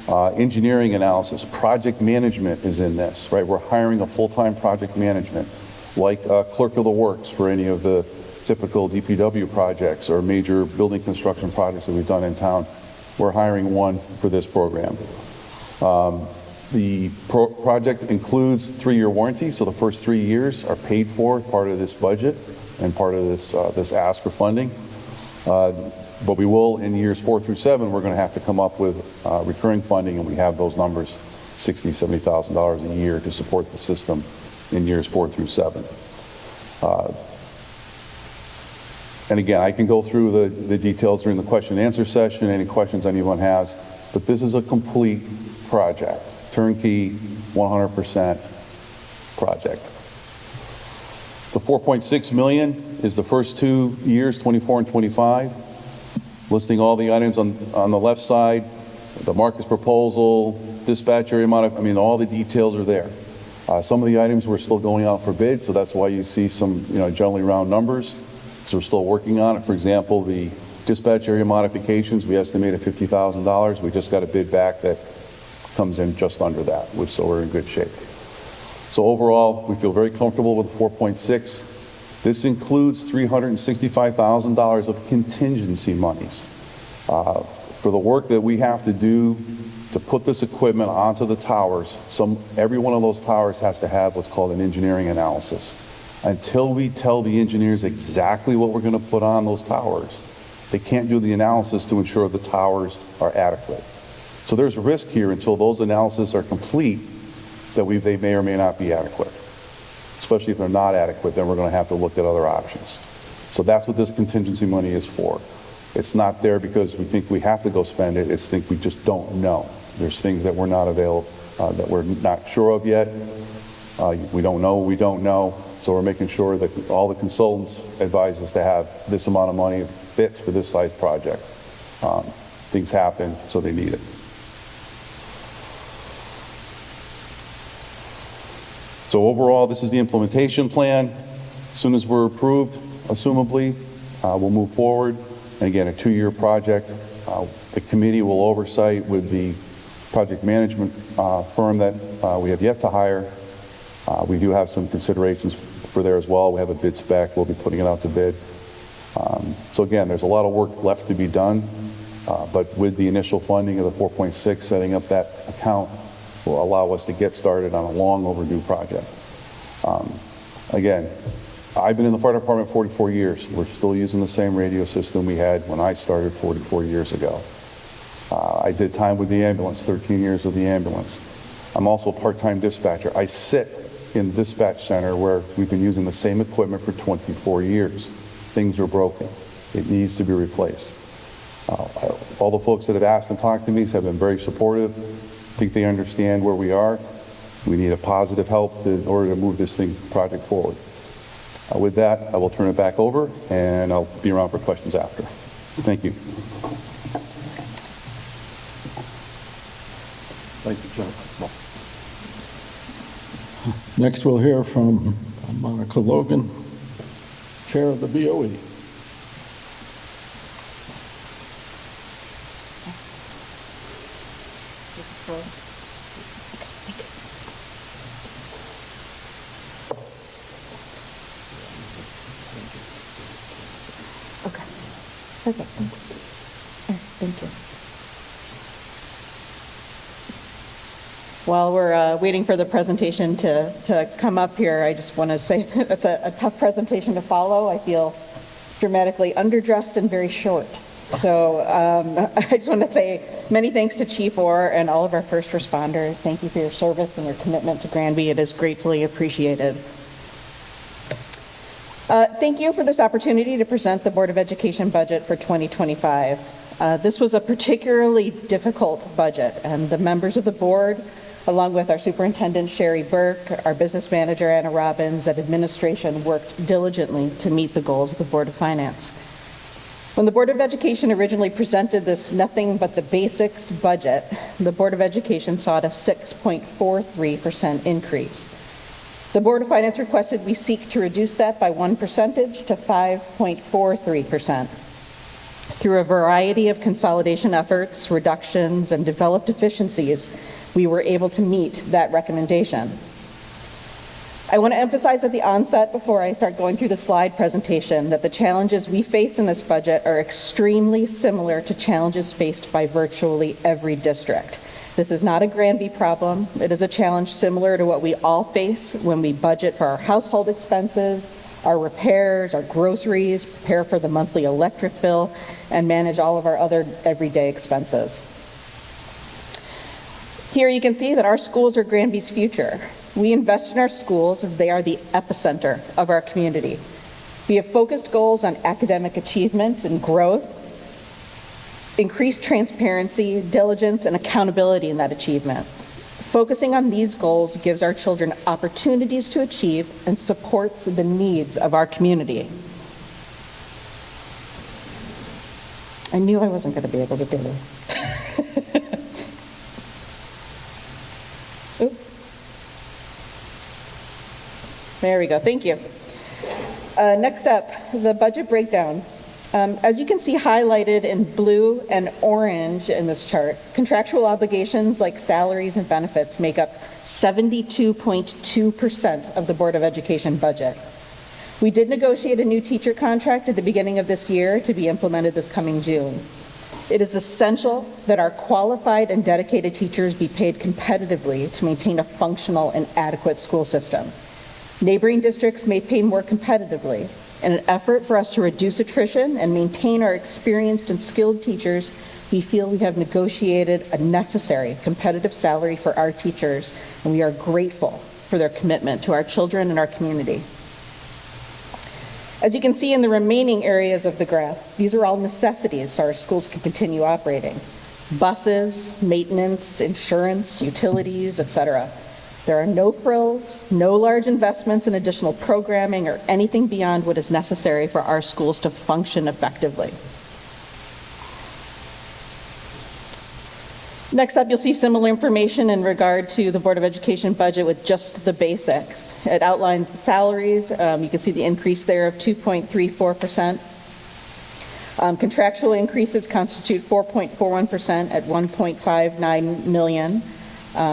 Engineering analysis, project management is in this, right? We're hiring a full-time project management, like clerk of the works for any of the typical DPW projects or major building construction projects that we've done in town. We're hiring one for this program. The project includes 3-year warranty, so the first 3 years are paid for, part of this budget and part of this ask for funding. But we will, in years 4 through 7, we're going to have to come up with recurring funding, and we have those numbers, $60,000, $70,000 a year to support the system in years 4 through 7. And again, I can go through the details during the question and answer session, any questions anyone has, but this is a complete project, turnkey, 100% project. The $4.6 million is the first 2 years, 24 and 25, listing all the items on the left side, the Marcus proposal, dispatch area all the details are there. Some of the items we're still going out for bid, so that's why you see some, generally round numbers. So we're still working on it. For example, the dispatch area modifications, we estimated $50,000. We just got a bid back that comes in just under that, so we're in good shape. So overall, we feel very comfortable with the 4.6. This includes $365,000 of contingency monies for the work that we have to do to put this equipment onto the towers. Every one of those towers has to have what's called an engineering analysis. Until we tell the engineers exactly what we're going to put on those towers, they can't do the analysis to ensure the towers are adequate. So there's risk here until those analyses are complete that they may or may not be adequate. Especially if they're not adequate, then we're going to have to look at other options. So that's what this contingency money is for. It's not there because we think we have to go spend it. It's think we just don't know. There's things that we're not available, that we're not sure of yet. We don't know what we don't know. So we're making sure that all the consultants advise us to have this amount of money fits for this size project. Things happen, so they need it. So overall, this is the implementation plan. As soon as we're approved, assumably, we'll move forward. And again, a 2-year project. The committee will oversight with the project management firm that we have yet to hire. We do have some considerations for there as well. We have a bid spec. We'll be putting it out to bid. So again, there's a lot of work left to be done, but with the initial funding of the 4.6, setting up that account will allow us to get started on a long overdue project. Again, I've been in the fire department 44 years. We're still using the same radio system we had when I started 44 years ago. I did time with the ambulance, 13 years with the ambulance. I'm also a part-time dispatcher. I sit in the dispatch center where we've been using the same equipment for 24 years. Things are broken. It needs to be replaced. All the folks that have asked and talked to me have been very supportive. I think they understand where we are. We need a positive help in order to move this project forward. With that, I will turn it back over, and I'll be around for questions after. Thank you. Thank you, John. Next, we'll hear from Monica Logan, Chair of the BOE. Okay. Perfect. Thank you. While we're waiting for the presentation to come up here, I just want to say it's a tough presentation to follow. I feel dramatically underdressed and very short. So I just want to say many thanks to Chief Orr and all of our first responders. Thank you for your service and your commitment to Granby. It is gratefully appreciated. Thank you for this opportunity to present the Board of Education budget for 2025. This was a particularly difficult budget, and the members of the board, along with our superintendent, Sherry Burke, our business manager, Anna Robbins, and administration worked diligently to meet the goals of the Board of Finance. When the Board of Education originally presented this nothing but the basics budget, the Board of Education sought a 6.43% increase. The Board of Finance requested we seek to reduce that by 1% to 5.43%. Through a variety of consolidation efforts, reductions, and developed efficiencies, we were able to meet that recommendation. I want to emphasize at the onset, before I start going through the slide presentation, that the challenges we face in this budget are extremely similar to challenges faced by virtually every district. This is not a Granby problem. It is a challenge similar to what we all face when we budget for our household expenses, our repairs, our groceries, prepare for the monthly electric bill, and manage all of our other everyday expenses. Here you can see that our schools are Granby's future. We invest in our schools as they are the epicenter of our community. We have focused goals on academic achievement and growth, increased transparency, diligence, and accountability in that achievement. Focusing on these goals gives our children opportunities to achieve and supports the needs of our community. I knew I wasn't going to be able to do this. Oops. There we go, thank you. Next up, the budget breakdown. As you can see highlighted in blue and orange in this chart, contractual obligations like salaries and benefits make up 72.2% of the Board of Education budget. We did negotiate a new teacher contract at the beginning of this year to be implemented this coming June. It is essential that our qualified and dedicated teachers be paid competitively to maintain a functional and adequate school system. Neighboring districts may pay more competitively. In an effort for us to reduce attrition and maintain our experienced and skilled teachers, we feel we have negotiated a necessary competitive salary for our teachers, and we are grateful for their commitment to our children and our community. As you can see in the remaining areas of the graph, these are all necessities so our schools can continue operating. Buses, maintenance, insurance, utilities, etc. There are no frills, no large investments in additional programming or anything beyond what is necessary for our schools to function effectively. Next up, you'll see similar information in regard to the Board of Education budget with just the basics. It outlines the salaries. You can see the increase there of 2.34%. Contractual increases constitute 4.41% at $1.59 million.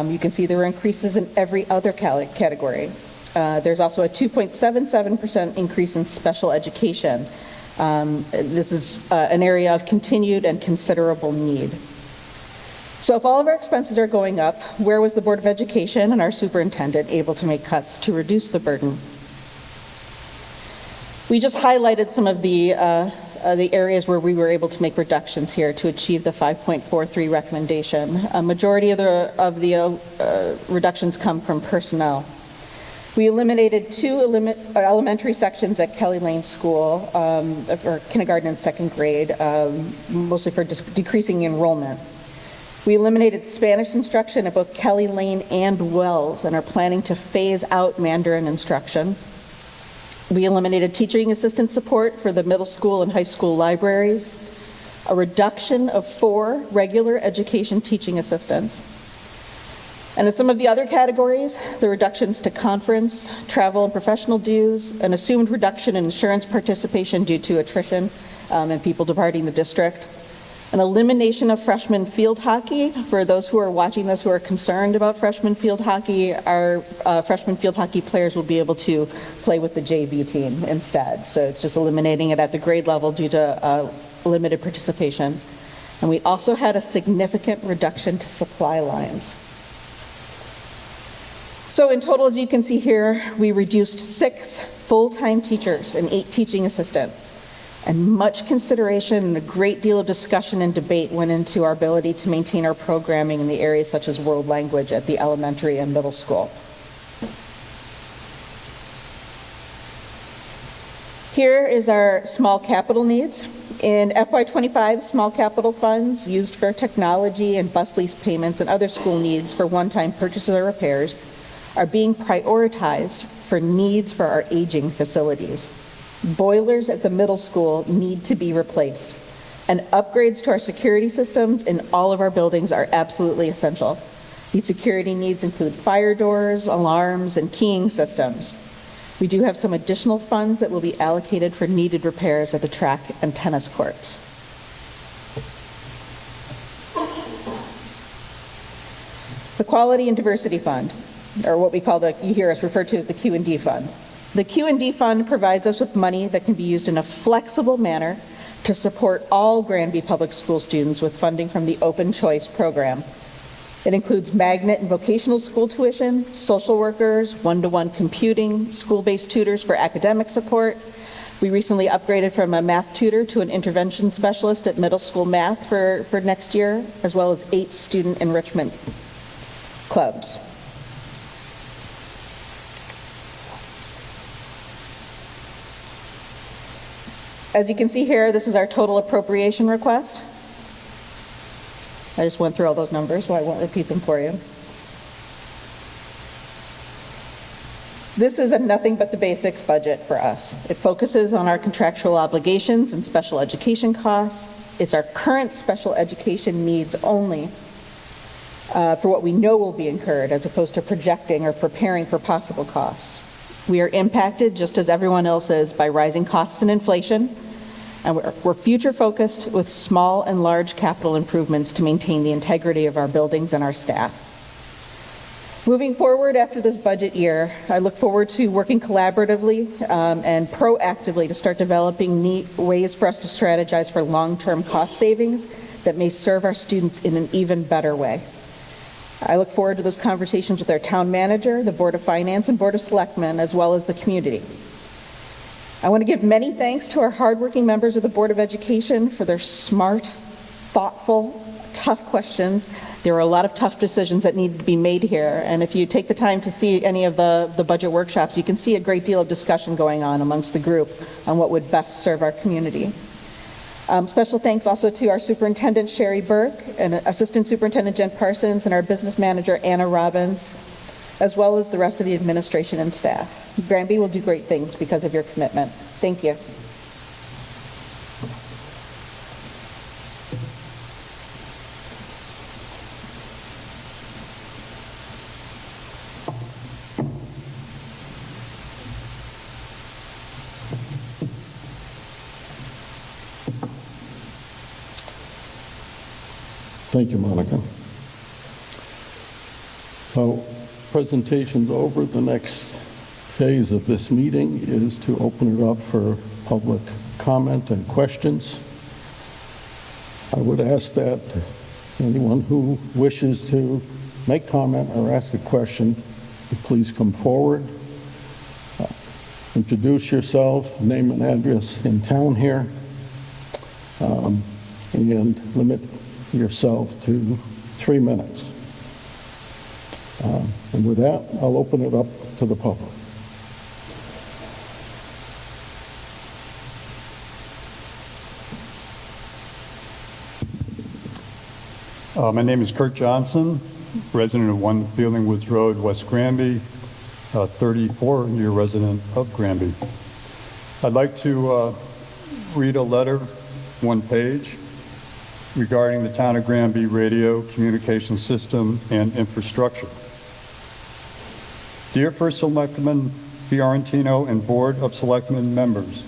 You can see there were increases in every other category. There's also a 2.77% increase in special education. This is an area of continued and considerable need. So if all of our expenses are going up, where was the Board of Education and our superintendent able to make cuts to reduce the burden? We just highlighted some of the areas where we were able to make reductions here to achieve the 5.43 recommendation. A majority of the reductions come from personnel. We eliminated 2 elementary sections at Kelly Lane School, for kindergarten and second grade, mostly for decreasing enrollment. We eliminated Spanish instruction at both Kelly Lane and Wells and are planning to phase out Mandarin instruction. We eliminated teaching assistant support for the middle school and high school libraries, a reduction of 4 regular education teaching assistants. And in some of the other categories, the reductions to conference, travel, and professional dues, an assumed reduction in insurance participation due to attrition and people departing the district, an elimination of freshman field hockey. For those who are watching this who are concerned about freshman field hockey, our freshman field hockey players will be able to play with the JV team instead. So it's just eliminating it at the grade level due to limited participation. And we also had a significant reduction to supply lines. So in total, as you can see here, we reduced 6 full-time teachers and 8 teaching assistants. And much consideration and a great deal of discussion and debate went into our ability to maintain our programming in the areas such as world language at the elementary and middle school. Here is our small capital needs. In FY25, small capital funds used for technology and bus lease payments and other school needs for one-time purchases or repairs are being prioritized for needs for our aging facilities. Boilers at the middle school need to be replaced, and upgrades to our security systems in all of our buildings are absolutely essential. These security needs include fire doors, alarms, and keying systems. We do have some additional funds that will be allocated for needed repairs at the track and tennis courts. The Quality and Diversity Fund, or what we call you hear us refer to as the Q&D Fund. The Q&D Fund provides us with money that can be used in a flexible manner to support all Granby Public School students with funding from the Open Choice program. It includes magnet and vocational school tuition, social workers, one-to-one computing, school-based tutors for academic support. We recently upgraded from a math tutor to an intervention specialist at middle school math for next year, as well as 8 student enrichment clubs. As you can see here, this is our total appropriation request. I just went through all those numbers, so I won't repeat them for you. This is a nothing but the basics budget for us. It focuses on our contractual obligations and special education costs. It's our current special education needs only for what we know will be incurred, as opposed to projecting or preparing for possible costs. We are impacted, just as everyone else is, by rising costs and inflation, and we're future focused with small and large capital improvements to maintain the integrity of our buildings and our staff. Moving forward after this budget year, I look forward to working collaboratively and proactively to start developing neat ways for us to strategize for long-term cost savings that may serve our students in an even better way. I look forward to those conversations with our town manager, the Board of Finance, and Board of Selectmen, as well as the community. I want to give many thanks to our hardworking members of the Board of Education for their smart, thoughtful, tough questions. There were a lot of tough decisions that needed to be made here, and if you take the time to see any of the budget workshops, you can see a great deal of discussion going on amongst the group on what would best serve our community. Special thanks also to our Superintendent Sherry Burke and Assistant Superintendent Jen Parsons and our Business Manager Anna Robbins, as well as the rest of the administration and staff. Granby will do great things because of your commitment. Thank you. Thank you, Monica. So, presentation's over. The next phase of this meeting is to open it up for public comment and questions. I would ask that anyone who wishes to make comment or ask a question, please come forward. Introduce yourself, name and address in town here, and limit yourself to 3 minutes. And with that, I'll open it up to the public. My name is Kurt Johnson, resident of 1 Fielding Woods Road, West Granby, 34-year resident of Granby. I'd like to read a letter, 1 page, regarding the Town of Granby radio communication system and infrastructure. Dear First Selectman Fiorentino and Board of Selectmen members,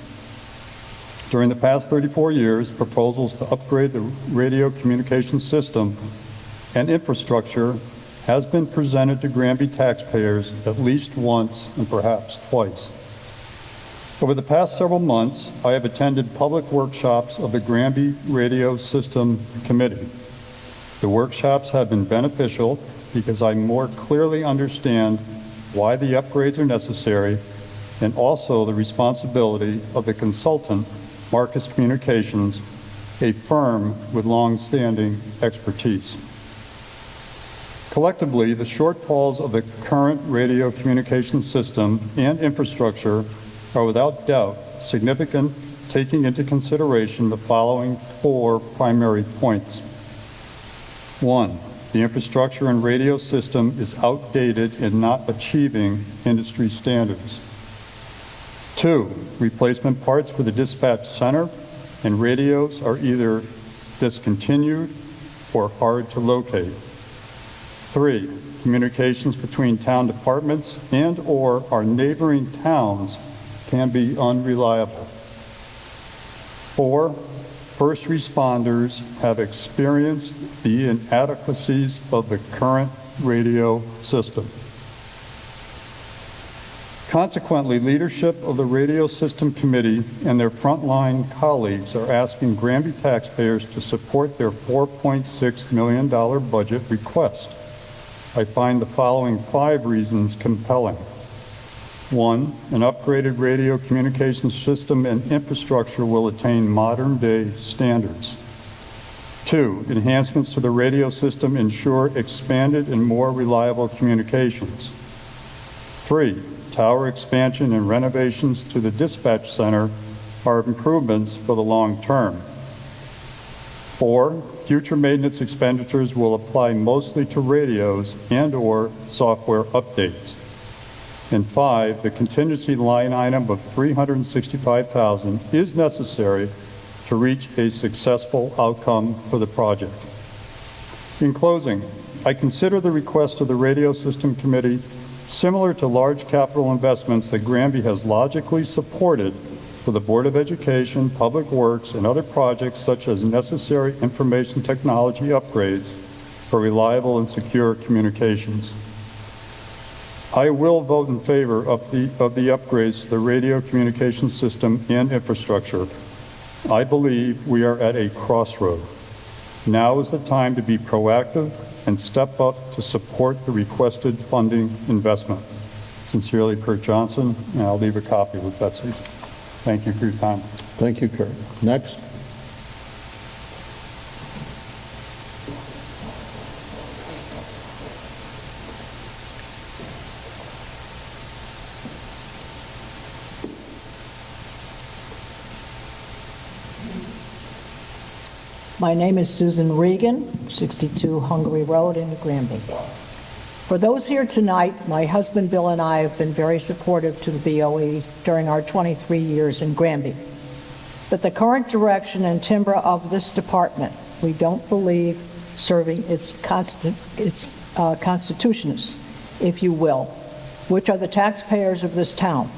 during the past 34 years, proposals to upgrade the radio communication system and infrastructure has been presented to Granby taxpayers at least once and perhaps twice. Over the past several months, I have attended public workshops of the Granby Radio System Committee. The workshops have been beneficial because I more clearly understand why the upgrades are necessary and also the responsibility of the consultant, Marcus Communications, a firm with long-standing expertise. Collectively, the shortfalls of the current radio communication system and infrastructure are without doubt significant, taking into consideration the following 4 primary points. 1, the infrastructure and radio system is outdated and not achieving industry standards. 2, replacement parts for the dispatch center and radios are either discontinued or hard to locate. 3, communications between town departments and/or our neighboring towns can be unreliable. 4, first responders have experienced the inadequacies of the current radio system. Consequently, leadership of the Radio System Committee and their frontline colleagues are asking Granby taxpayers to support their $4.6 million budget request. I find the following 5 reasons compelling. 1, an upgraded radio communications system and infrastructure will attain modern-day standards. 2, enhancements to the radio system ensure expanded and more reliable communications. 3, tower expansion and renovations to the dispatch center are improvements for the long term. 4, future maintenance expenditures will apply mostly to radios and/or software updates. And 5, the contingency line item of $365,000 is necessary to reach a successful outcome for the project. In closing, I consider the request of the Radio System Committee similar to large capital investments that Granby has logically supported for the Board of Education, Public Works, and other projects such as necessary information technology upgrades for reliable and secure communications. I will vote in favor of the upgrades to the radio communication system and infrastructure. I believe we are at a crossroad. Now is the time to be proactive and step up to support the requested funding investment. Sincerely, Kurt Johnson, and I'll leave a copy with Betsy. Thank you for your time. Thank you, Kurt. Next. My name is Susan Regan, 62 Hungary Road in Granby. For those here tonight, my husband Bill and I have been very supportive to the BOE during our 23 years in Granby. But the current direction and timbre of this department, we don't believe serving its constitutionists, if you will, which are the taxpayers of this town.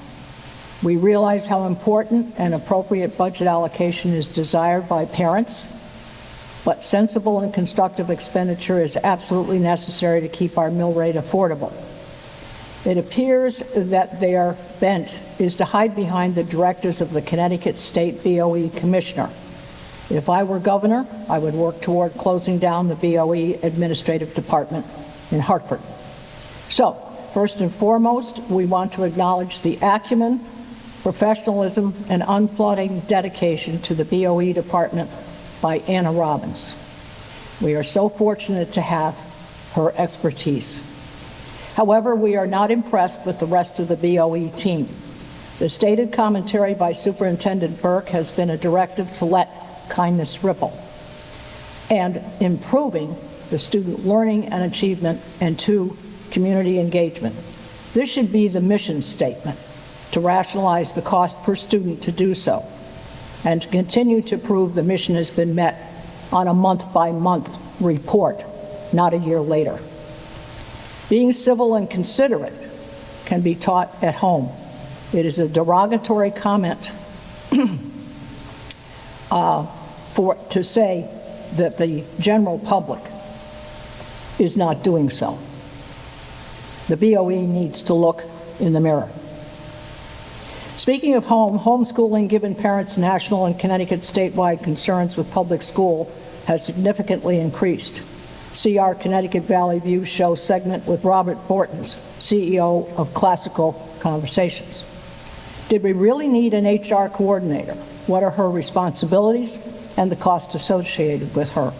We realize how important and appropriate budget allocation is desired by parents, but sensible and constructive expenditure is absolutely necessary to keep our mill rate affordable. It appears that their bent is to hide behind the directives of the Connecticut State BOE Commissioner. If I were governor, I would work toward closing down the BOE Administrative Department in Hartford. So, first and foremost, we want to acknowledge the acumen, professionalism, and unflaunting dedication to the BOE Department by Anna Robbins. We are so fortunate to have her expertise. However, we are not impressed with the rest of the BOE team. The stated commentary by Superintendent Burke has been a directive to let kindness ripple and improving the student learning and achievement and 2, community engagement. This should be the mission statement, to rationalize the cost per student to do so, and to continue to prove the mission has been met on a month-by-month report, not a year later. Being civil and considerate can be taught at home. It is a derogatory comment to say that the general public is not doing so. The BOE needs to look in the mirror. Speaking of home, homeschooling, given parents' national and Connecticut statewide concerns with public school, has significantly increased. See our Connecticut Valley View show segment with Robert Bortons, CEO of Classical Conversations. Did we really need an HR coordinator? What are her responsibilities and the cost associated with her?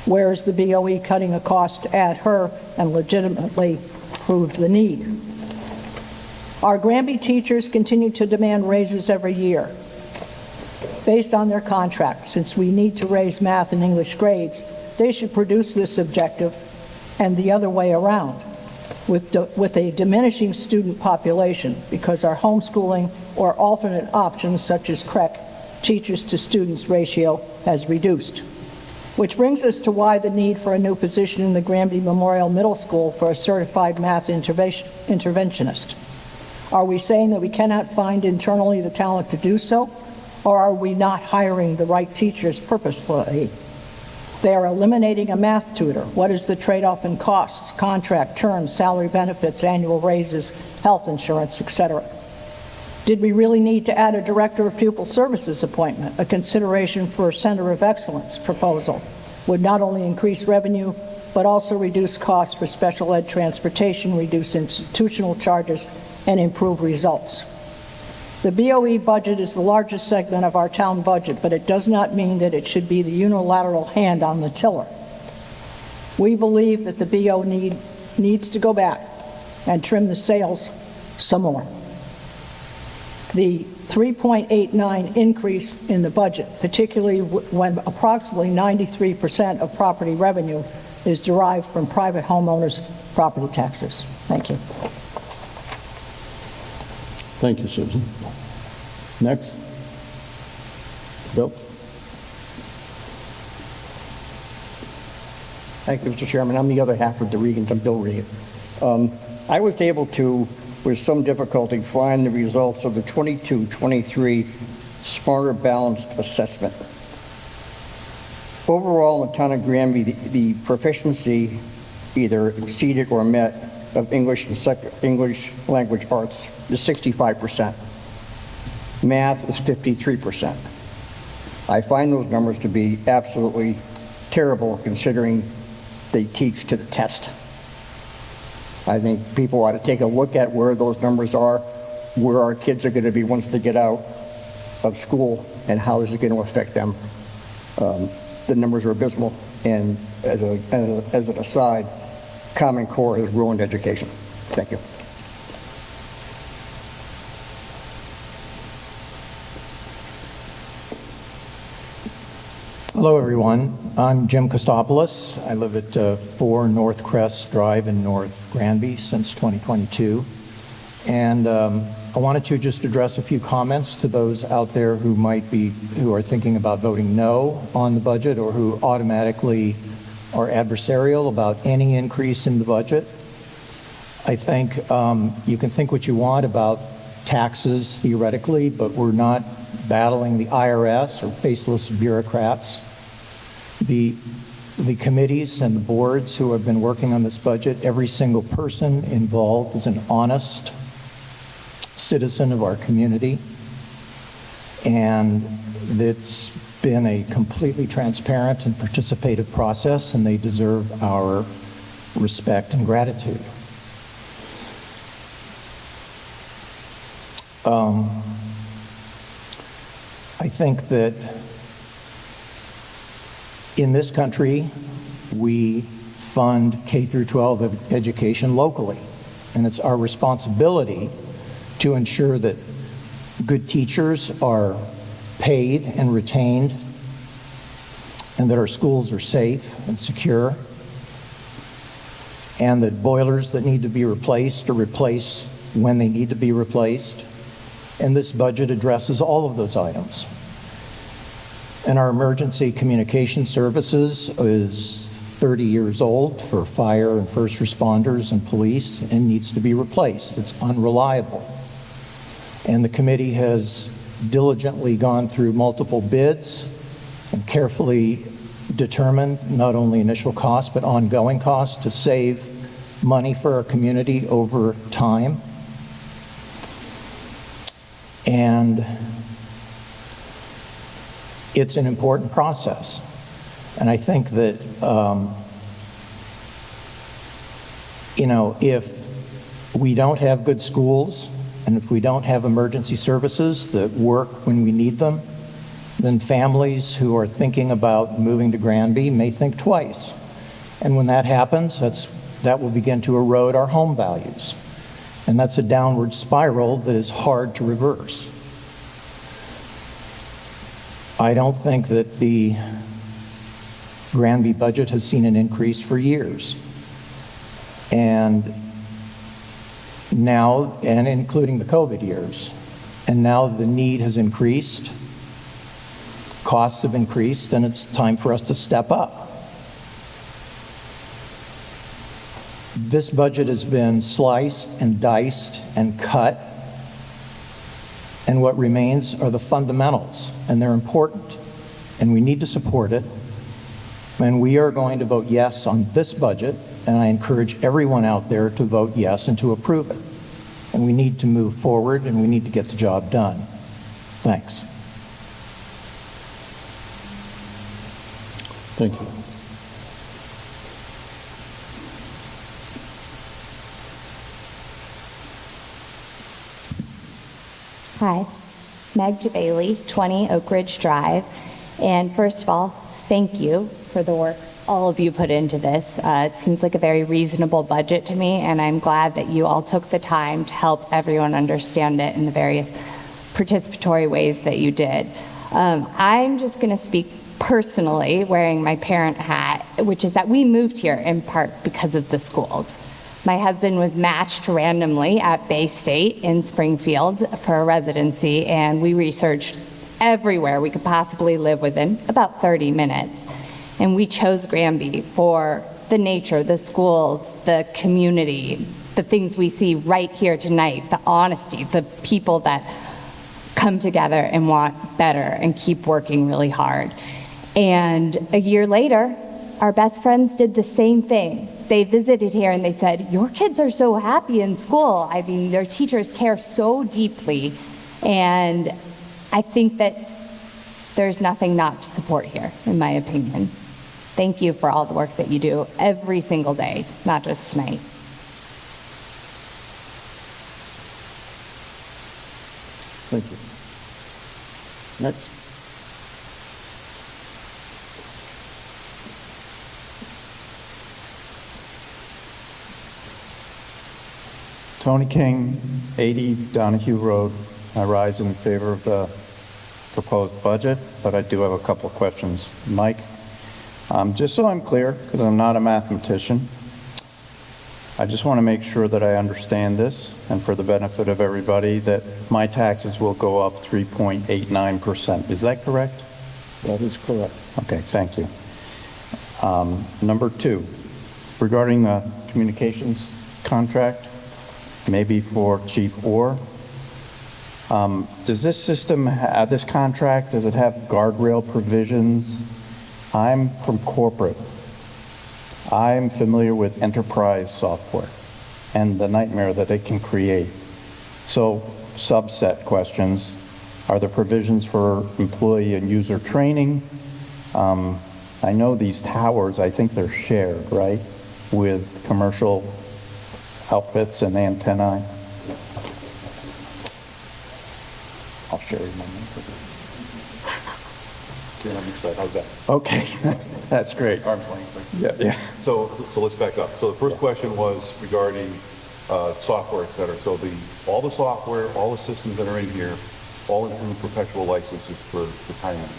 Where is the BOE cutting a cost to add her and legitimately prove the need? Our Granby teachers continue to demand raises every year based on their contract. Since we need to raise math and English grades, they should produce this objective and the other way around with a diminishing student population, because our homeschooling or alternate options such as CREC, teachers to students ratio, has reduced. Which brings us to why the need for a new position in the Granby Memorial Middle School for a certified math interventionist. Are we saying that we cannot find internally the talent to do so? Or are we not hiring the right teachers purposefully? They are eliminating a math tutor. What is the trade-off in costs, contract terms, salary benefits, annual raises, health insurance, etc.? Did we really need to add a director of pupil services appointment? A consideration for a center of excellence proposal would not only increase revenue, but also reduce costs for special ed transportation, reduce institutional charges, and improve results. The BOE budget is the largest segment of our town budget, but it does not mean that it should be the unilateral hand on the tiller. We believe that the BO needs to go back and trim the sails some more. The 3.89 increase in the budget, particularly when approximately 93% of property revenue is derived from private homeowners' property taxes. Thank you. Thank you, Susan. Next. Bill? Thank you, Mr. Chairman. I'm the other half of the Regans. I'm Bill Regan. I was able to, with some difficulty, find the results of the 22-23 Smarter Balanced Assessment. Overall, in the town of Granby, the proficiency either exceeded or met of English and English language arts is 65%. Math is 53%. I find those numbers to be absolutely terrible considering they teach to the test. I think people ought to take a look at where those numbers are, where our kids are going to be once they get out of school, and how this is going to affect them. The numbers are abysmal, and as an aside, Common Core has ruined education. Thank you. Hello, everyone. I'm Jim Kostopoulos. I live at 4 North Crest Drive in North Granby since 2022. And I wanted to just address a few comments to those out there who are thinking about voting no on the budget, or who automatically are adversarial about any increase in the budget. I think you can think what you want about taxes theoretically, but we're not battling the IRS or faceless bureaucrats. The committees and the boards who have been working on this budget, every single person involved is an honest citizen of our community, and it's been a completely transparent and participative process, and they deserve our respect and gratitude. I think that in this country, we fund K through 12 education locally, and it's our responsibility to ensure that good teachers are paid and retained, and that our schools are safe and secure, and that boilers that need to be replaced are replaced when they need to be replaced. And this budget addresses all of those items. And our emergency communication services is 30 years old for fire and first responders and police, and needs to be replaced. It's unreliable. And the committee has diligently gone through multiple bids and carefully determined not only initial costs, but ongoing costs to save money for our community over time. And it's an important process. And I think that, if we don't have good schools, and if we don't have emergency services that work when we need them, then families who are thinking about moving to Granby may think twice. And when that happens, that will begin to erode our home values. And that's a downward spiral that is hard to reverse. I don't think that the Granby budget has seen an increase for years. And now, and including the COVID years, and now the need has increased, costs have increased, and it's time for us to step up. This budget has been sliced and diced and cut, and what remains are the fundamentals, and they're important, and we need to support it. And we are going to vote yes on this budget, and I encourage everyone out there to vote yes and to approve it. And we need to move forward, and we need to get the job done. Thanks. Thank you. Hi, Meg Bailey, 20 Oak Ridge Drive. And first of all, thank you for the work all of you put into this. It seems like a very reasonable budget to me, and I'm glad that you all took the time to help everyone understand it in the various participatory ways that you did. I'm just going to speak personally, wearing my parent hat, which is that we moved here in part because of the schools. My husband was matched randomly at Bay State in Springfield for a residency, and we researched everywhere we could possibly live within about 30 minutes. And we chose Granby for the nature, the schools, the community, the things we see right here tonight, the honesty, the people that come together and want better and keep working really hard. And a year later, our best friends did the same thing. They visited here and they said, your kids are so happy in school. I mean, their teachers care so deeply. And I think that there's nothing not to support here, in my opinion. Thank you for all the work that you do every single day, not just tonight. Thank you. Next. Tony King, 80 Donahue Road. I rise in favor of the proposed budget, but I do have a couple of questions. Mike, just so I'm clear, because I'm not a mathematician, I just want to make sure that I understand this, and for the benefit of everybody, that my taxes will go up 3.89%. Is that correct? That is correct. Okay, thank you. Number two, regarding the communications contract, maybe for Chief Orr, does this system, this contract, does it have guardrail provisions? I'm from corporate. I'm familiar with enterprise software and the nightmare that it can create. So, subset questions. Are there provisions for employee and user training? I know these towers, I think they're shared, right, with commercial outfits and antennae. I'll share you my I'm excited. How's that? Okay, that's great. Arm's length. Yeah. So let's back up. So the first question was regarding software, et cetera. So all the software, all the systems that are in here, all include perpetual licenses for retirement.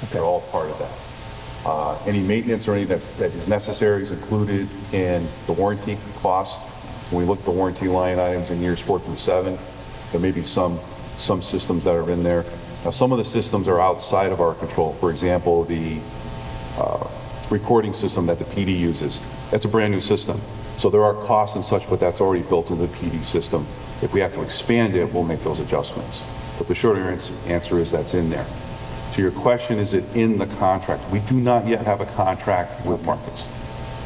Okay. They're all part of that. Any maintenance or anything that is necessary is included in the warranty cost. When we look at the warranty line items in years 4 through 7, there may be some systems that are in there. Now, some of the systems are outside of our control. For example, the recording system that the PD uses. That's a brand new system. So there are costs and such, but that's already built into the PD system. If we have to expand it, we'll make those adjustments. But the shorter answer is that's in there. To your question, is it in the contract? We do not yet have a contract with Marcus.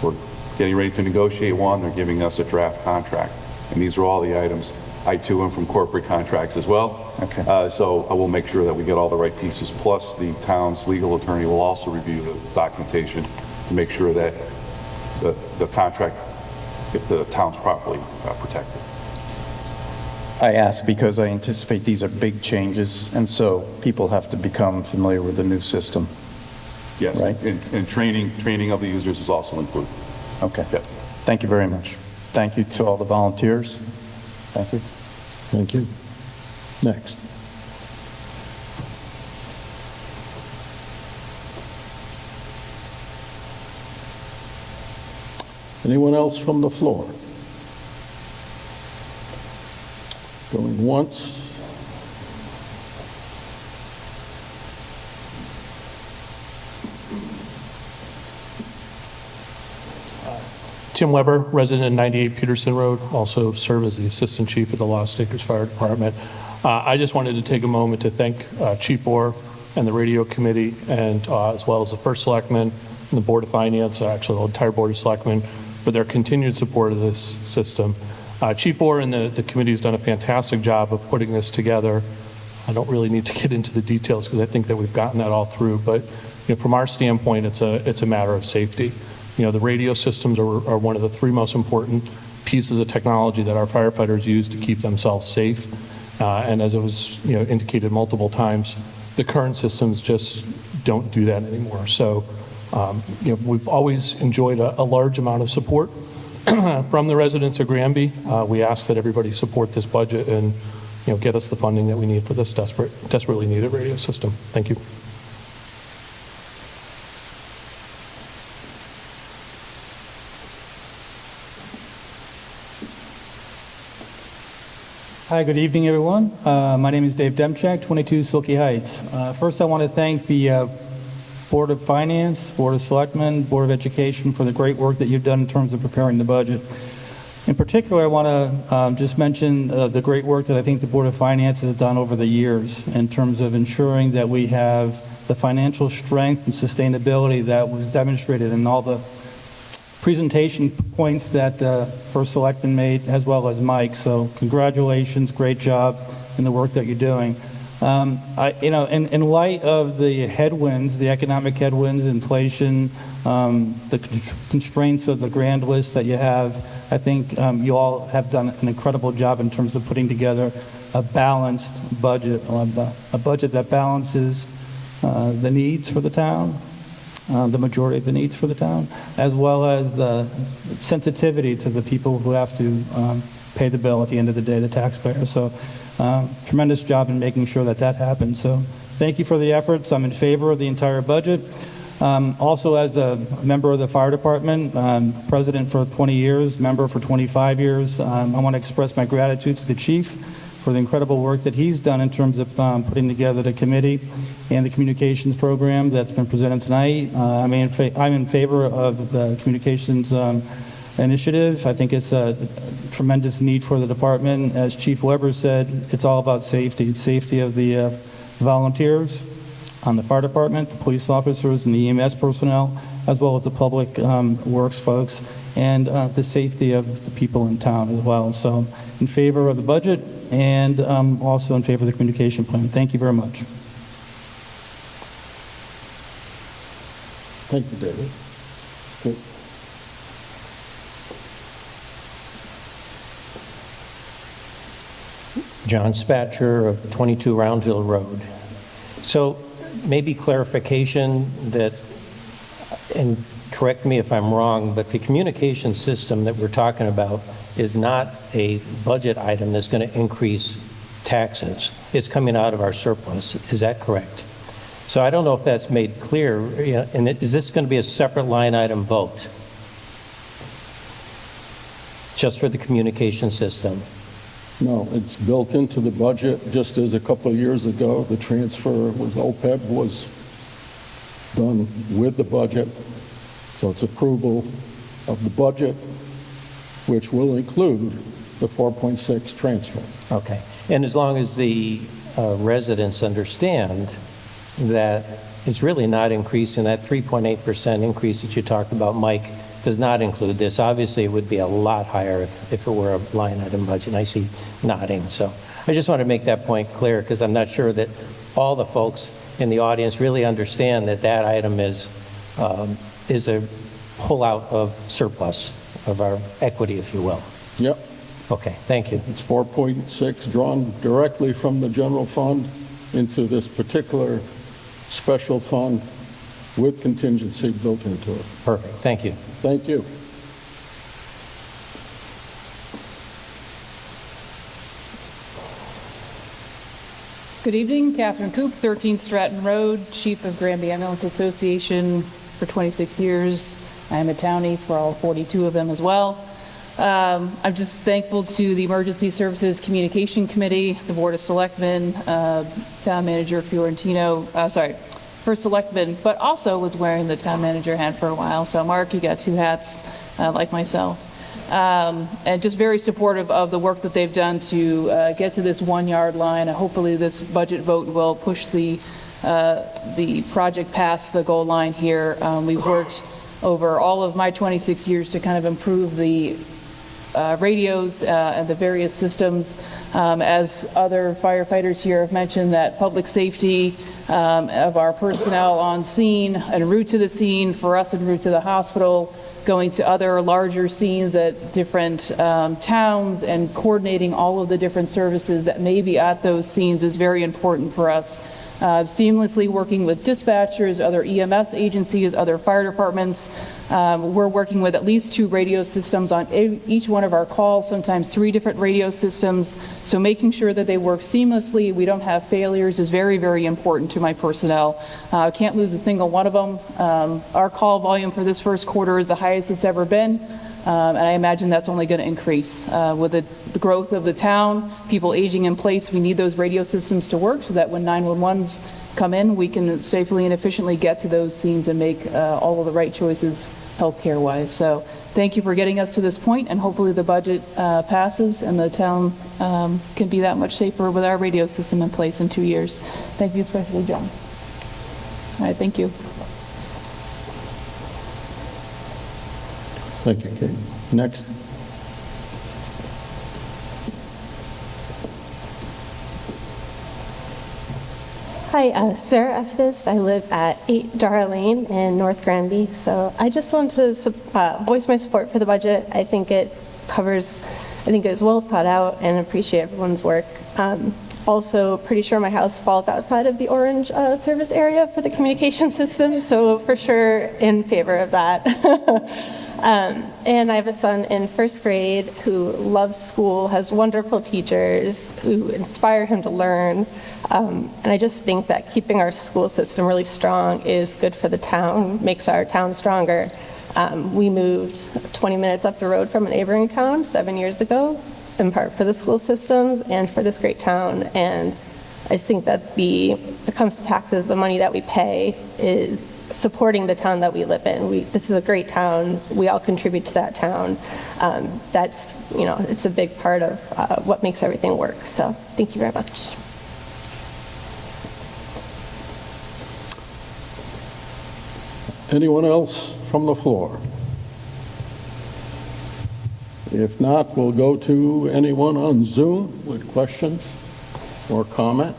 We're getting ready to negotiate one. They're giving us a draft contract. And these are all the items. I too am from corporate contracts as well. Okay. So I will make sure that we get all the right pieces. Plus, the town's legal attorney will also review the documentation to make sure that the contract, if the town's properly protected. I ask because I anticipate these are big changes, and so people have to become familiar with the new system. Yes, right? And training of the users is also included. Okay. Yep. Thank you very much. Thank you to all the volunteers. Thank you. Thank you. Next. Anyone else from the floor? Going once. Tim Weber, resident of 98 Peterson Road, also serve as the Assistant Chief of the Lost Acres Fire Department. I just wanted to take a moment to thank Chief Orr and the Radio Committee, and as well as the First Selectman, the Board of Finance, actually the entire Board of Selectmen, for their continued support of this system. Chief Orr and the committee has done a fantastic job of putting this together. I don't really need to get into the details because I think that we've gotten that all through, but from our standpoint, it's a matter of safety. The radio systems are one of the three most important pieces of technology that our firefighters use to keep themselves safe. And as it was indicated multiple times, the current systems just don't do that anymore. So we've always enjoyed a large amount of support from the residents of Granby. We ask that everybody support this budget and get us the funding that we need for this desperately needed radio system. Thank you. Hi, good evening, everyone. My name is Dave Demchak, 22 Silky Heights. First, I want to thank the Board of Finance, Board of Selectmen, Board of Education for the great work that you've done in terms of preparing the budget. In particular, I want to just mention the great work that I think the Board of Finance has done over the years in terms of ensuring that we have the financial strength and sustainability that was demonstrated in all the presentation points that First Selectman made, as well as Mike. So congratulations, great job in the work that you're doing. In light of the headwinds, the economic headwinds, inflation, the constraints of the grand list that you have, I think you all have done an incredible job in terms of putting together a balanced budget, a budget that balances the needs for the town, the majority of the needs for the town, as well as the sensitivity to the people who have to pay the bill at the end of the day, the taxpayer. So tremendous job in making sure that that happens. So thank you for the efforts. I'm in favor of the entire budget. Also, as a member of the fire department, president for 20 years, member for 25 years, I want to express my gratitude to the chief for the incredible work that he's done in terms of putting together the committee and the communications program that's been presented tonight. I'm in favor of the communications initiative. I think it's a tremendous need for the department. As Chief Weber said, it's all about safety. It's safety of the volunteers on the fire department, the police officers, and the EMS personnel, as well as the public works folks, and the safety of the people in town as well. So in favor of the budget and also in favor of the communication plan. Thank you very much. Thank you, David. Good. John Spatcher of 22 Roundhill Road. So maybe clarification that, and correct me if I'm wrong, but the communication system that we're talking about is not a budget item that's going to increase taxes. It's coming out of our surplus. Is that correct? So I don't know if that's made clear. And is this going to be a separate line item vote? Just for the communication system? No, it's built into the budget, just as a couple of years ago, the transfer with OPEB was done with the budget. So it's approval of the budget, which will include the 4.6 transfer. Okay. And as long as the residents understand that it's really not increasing, that 3.8% increase that you talked about, Mike, does not include this. Obviously, it would be a lot higher if it were a line item budget. And I see nodding. So I just want to make that point clear because I'm not sure that all the folks in the audience really understand that that item is a pull-out of surplus of our equity, if you will. Yep. Okay, thank you. It's 4.6 drawn directly from the general fund into this particular special fund with contingency built into it. Perfect, thank you. Thank you. Good evening, Catherine Coop, 13 Stratton Road, Chief of Granby Ambulance Association for 26 years. I'm a townie for all 42 of them as well. I'm just thankful to the Emergency Services Communication Committee, the Board of Selectmen, Town Manager Fiorentino, First Selectman, but also was wearing the Town Manager hat for a while. So Mark, you got two hats like myself. And just very supportive of the work that they've done to get to this 1 yard line. Hopefully this budget vote will push the the project passed the goal line here. We've worked over all of my 26 years to kind of improve the radios and the various systems. As other firefighters here have mentioned, that public safety of our personnel on scene, en route to the scene, for us en route to the hospital, going to other larger scenes at different towns, and coordinating all of the different services that may be at those scenes is very important for us. Seamlessly working with dispatchers, other EMS agencies, other fire departments. We're working with at least 2 radio systems on each one of our calls, sometimes 3 different radio systems. So making sure that they work seamlessly, we don't have failures, is very, very important to my personnel. Can't lose a single one of them. Our call volume for this first quarter is the highest it's ever been. And I imagine that's only going to increase. With the growth of the town, people aging in place, we need those radio systems to work so that when 911s come in, we can safely and efficiently get to those scenes and make all of the right choices healthcare wise. So thank you for getting us to this point, and hopefully the budget passes and the town can be that much safer with our radio system in place in 2 years. Thank you, especially John. All right, thank you. Thank you, Kate. Next. Hi, Sarah Estes. I live at 8 Dara Lane in North Granby. So I just want to voice my support for the budget. I think it is well thought out, and appreciate everyone's work. Also, pretty sure my house falls outside of the orange service area for the communication system, so for sure in favor of that. And I have a son in first grade who loves school, has wonderful teachers who inspire him to learn. And I just think that keeping our school system really strong is good for the town, makes our town stronger. We moved 20 minutes up the road from a neighboring town 7 years ago, in part for the school systems and for this great town. And I just think that when it comes to taxes, the money that we pay is supporting the town that we live in. This is a great town. We all contribute to that town. It's a big part of what makes everything work. So thank you very much. Anyone else from the floor? If not, we'll go to anyone on Zoom with questions or comment.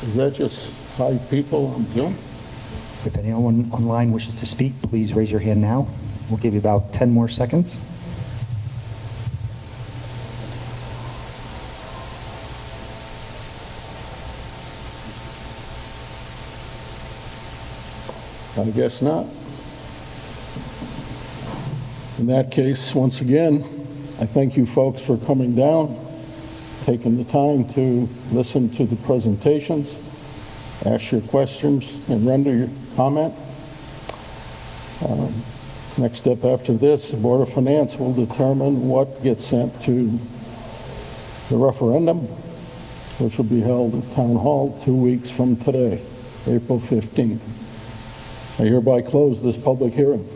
Is that just 5 people on Zoom? If anyone online wishes to speak, please raise your hand now. We'll give you about 10 more seconds. I guess not. In that case, once again, I thank you folks for coming down, taking the time to listen to the presentations, ask your questions, and render your comment. Next step after this, the Board of Finance will determine what gets sent to the referendum, which will be held at Town Hall 2 weeks from today, April 15th. I hereby close this public hearing.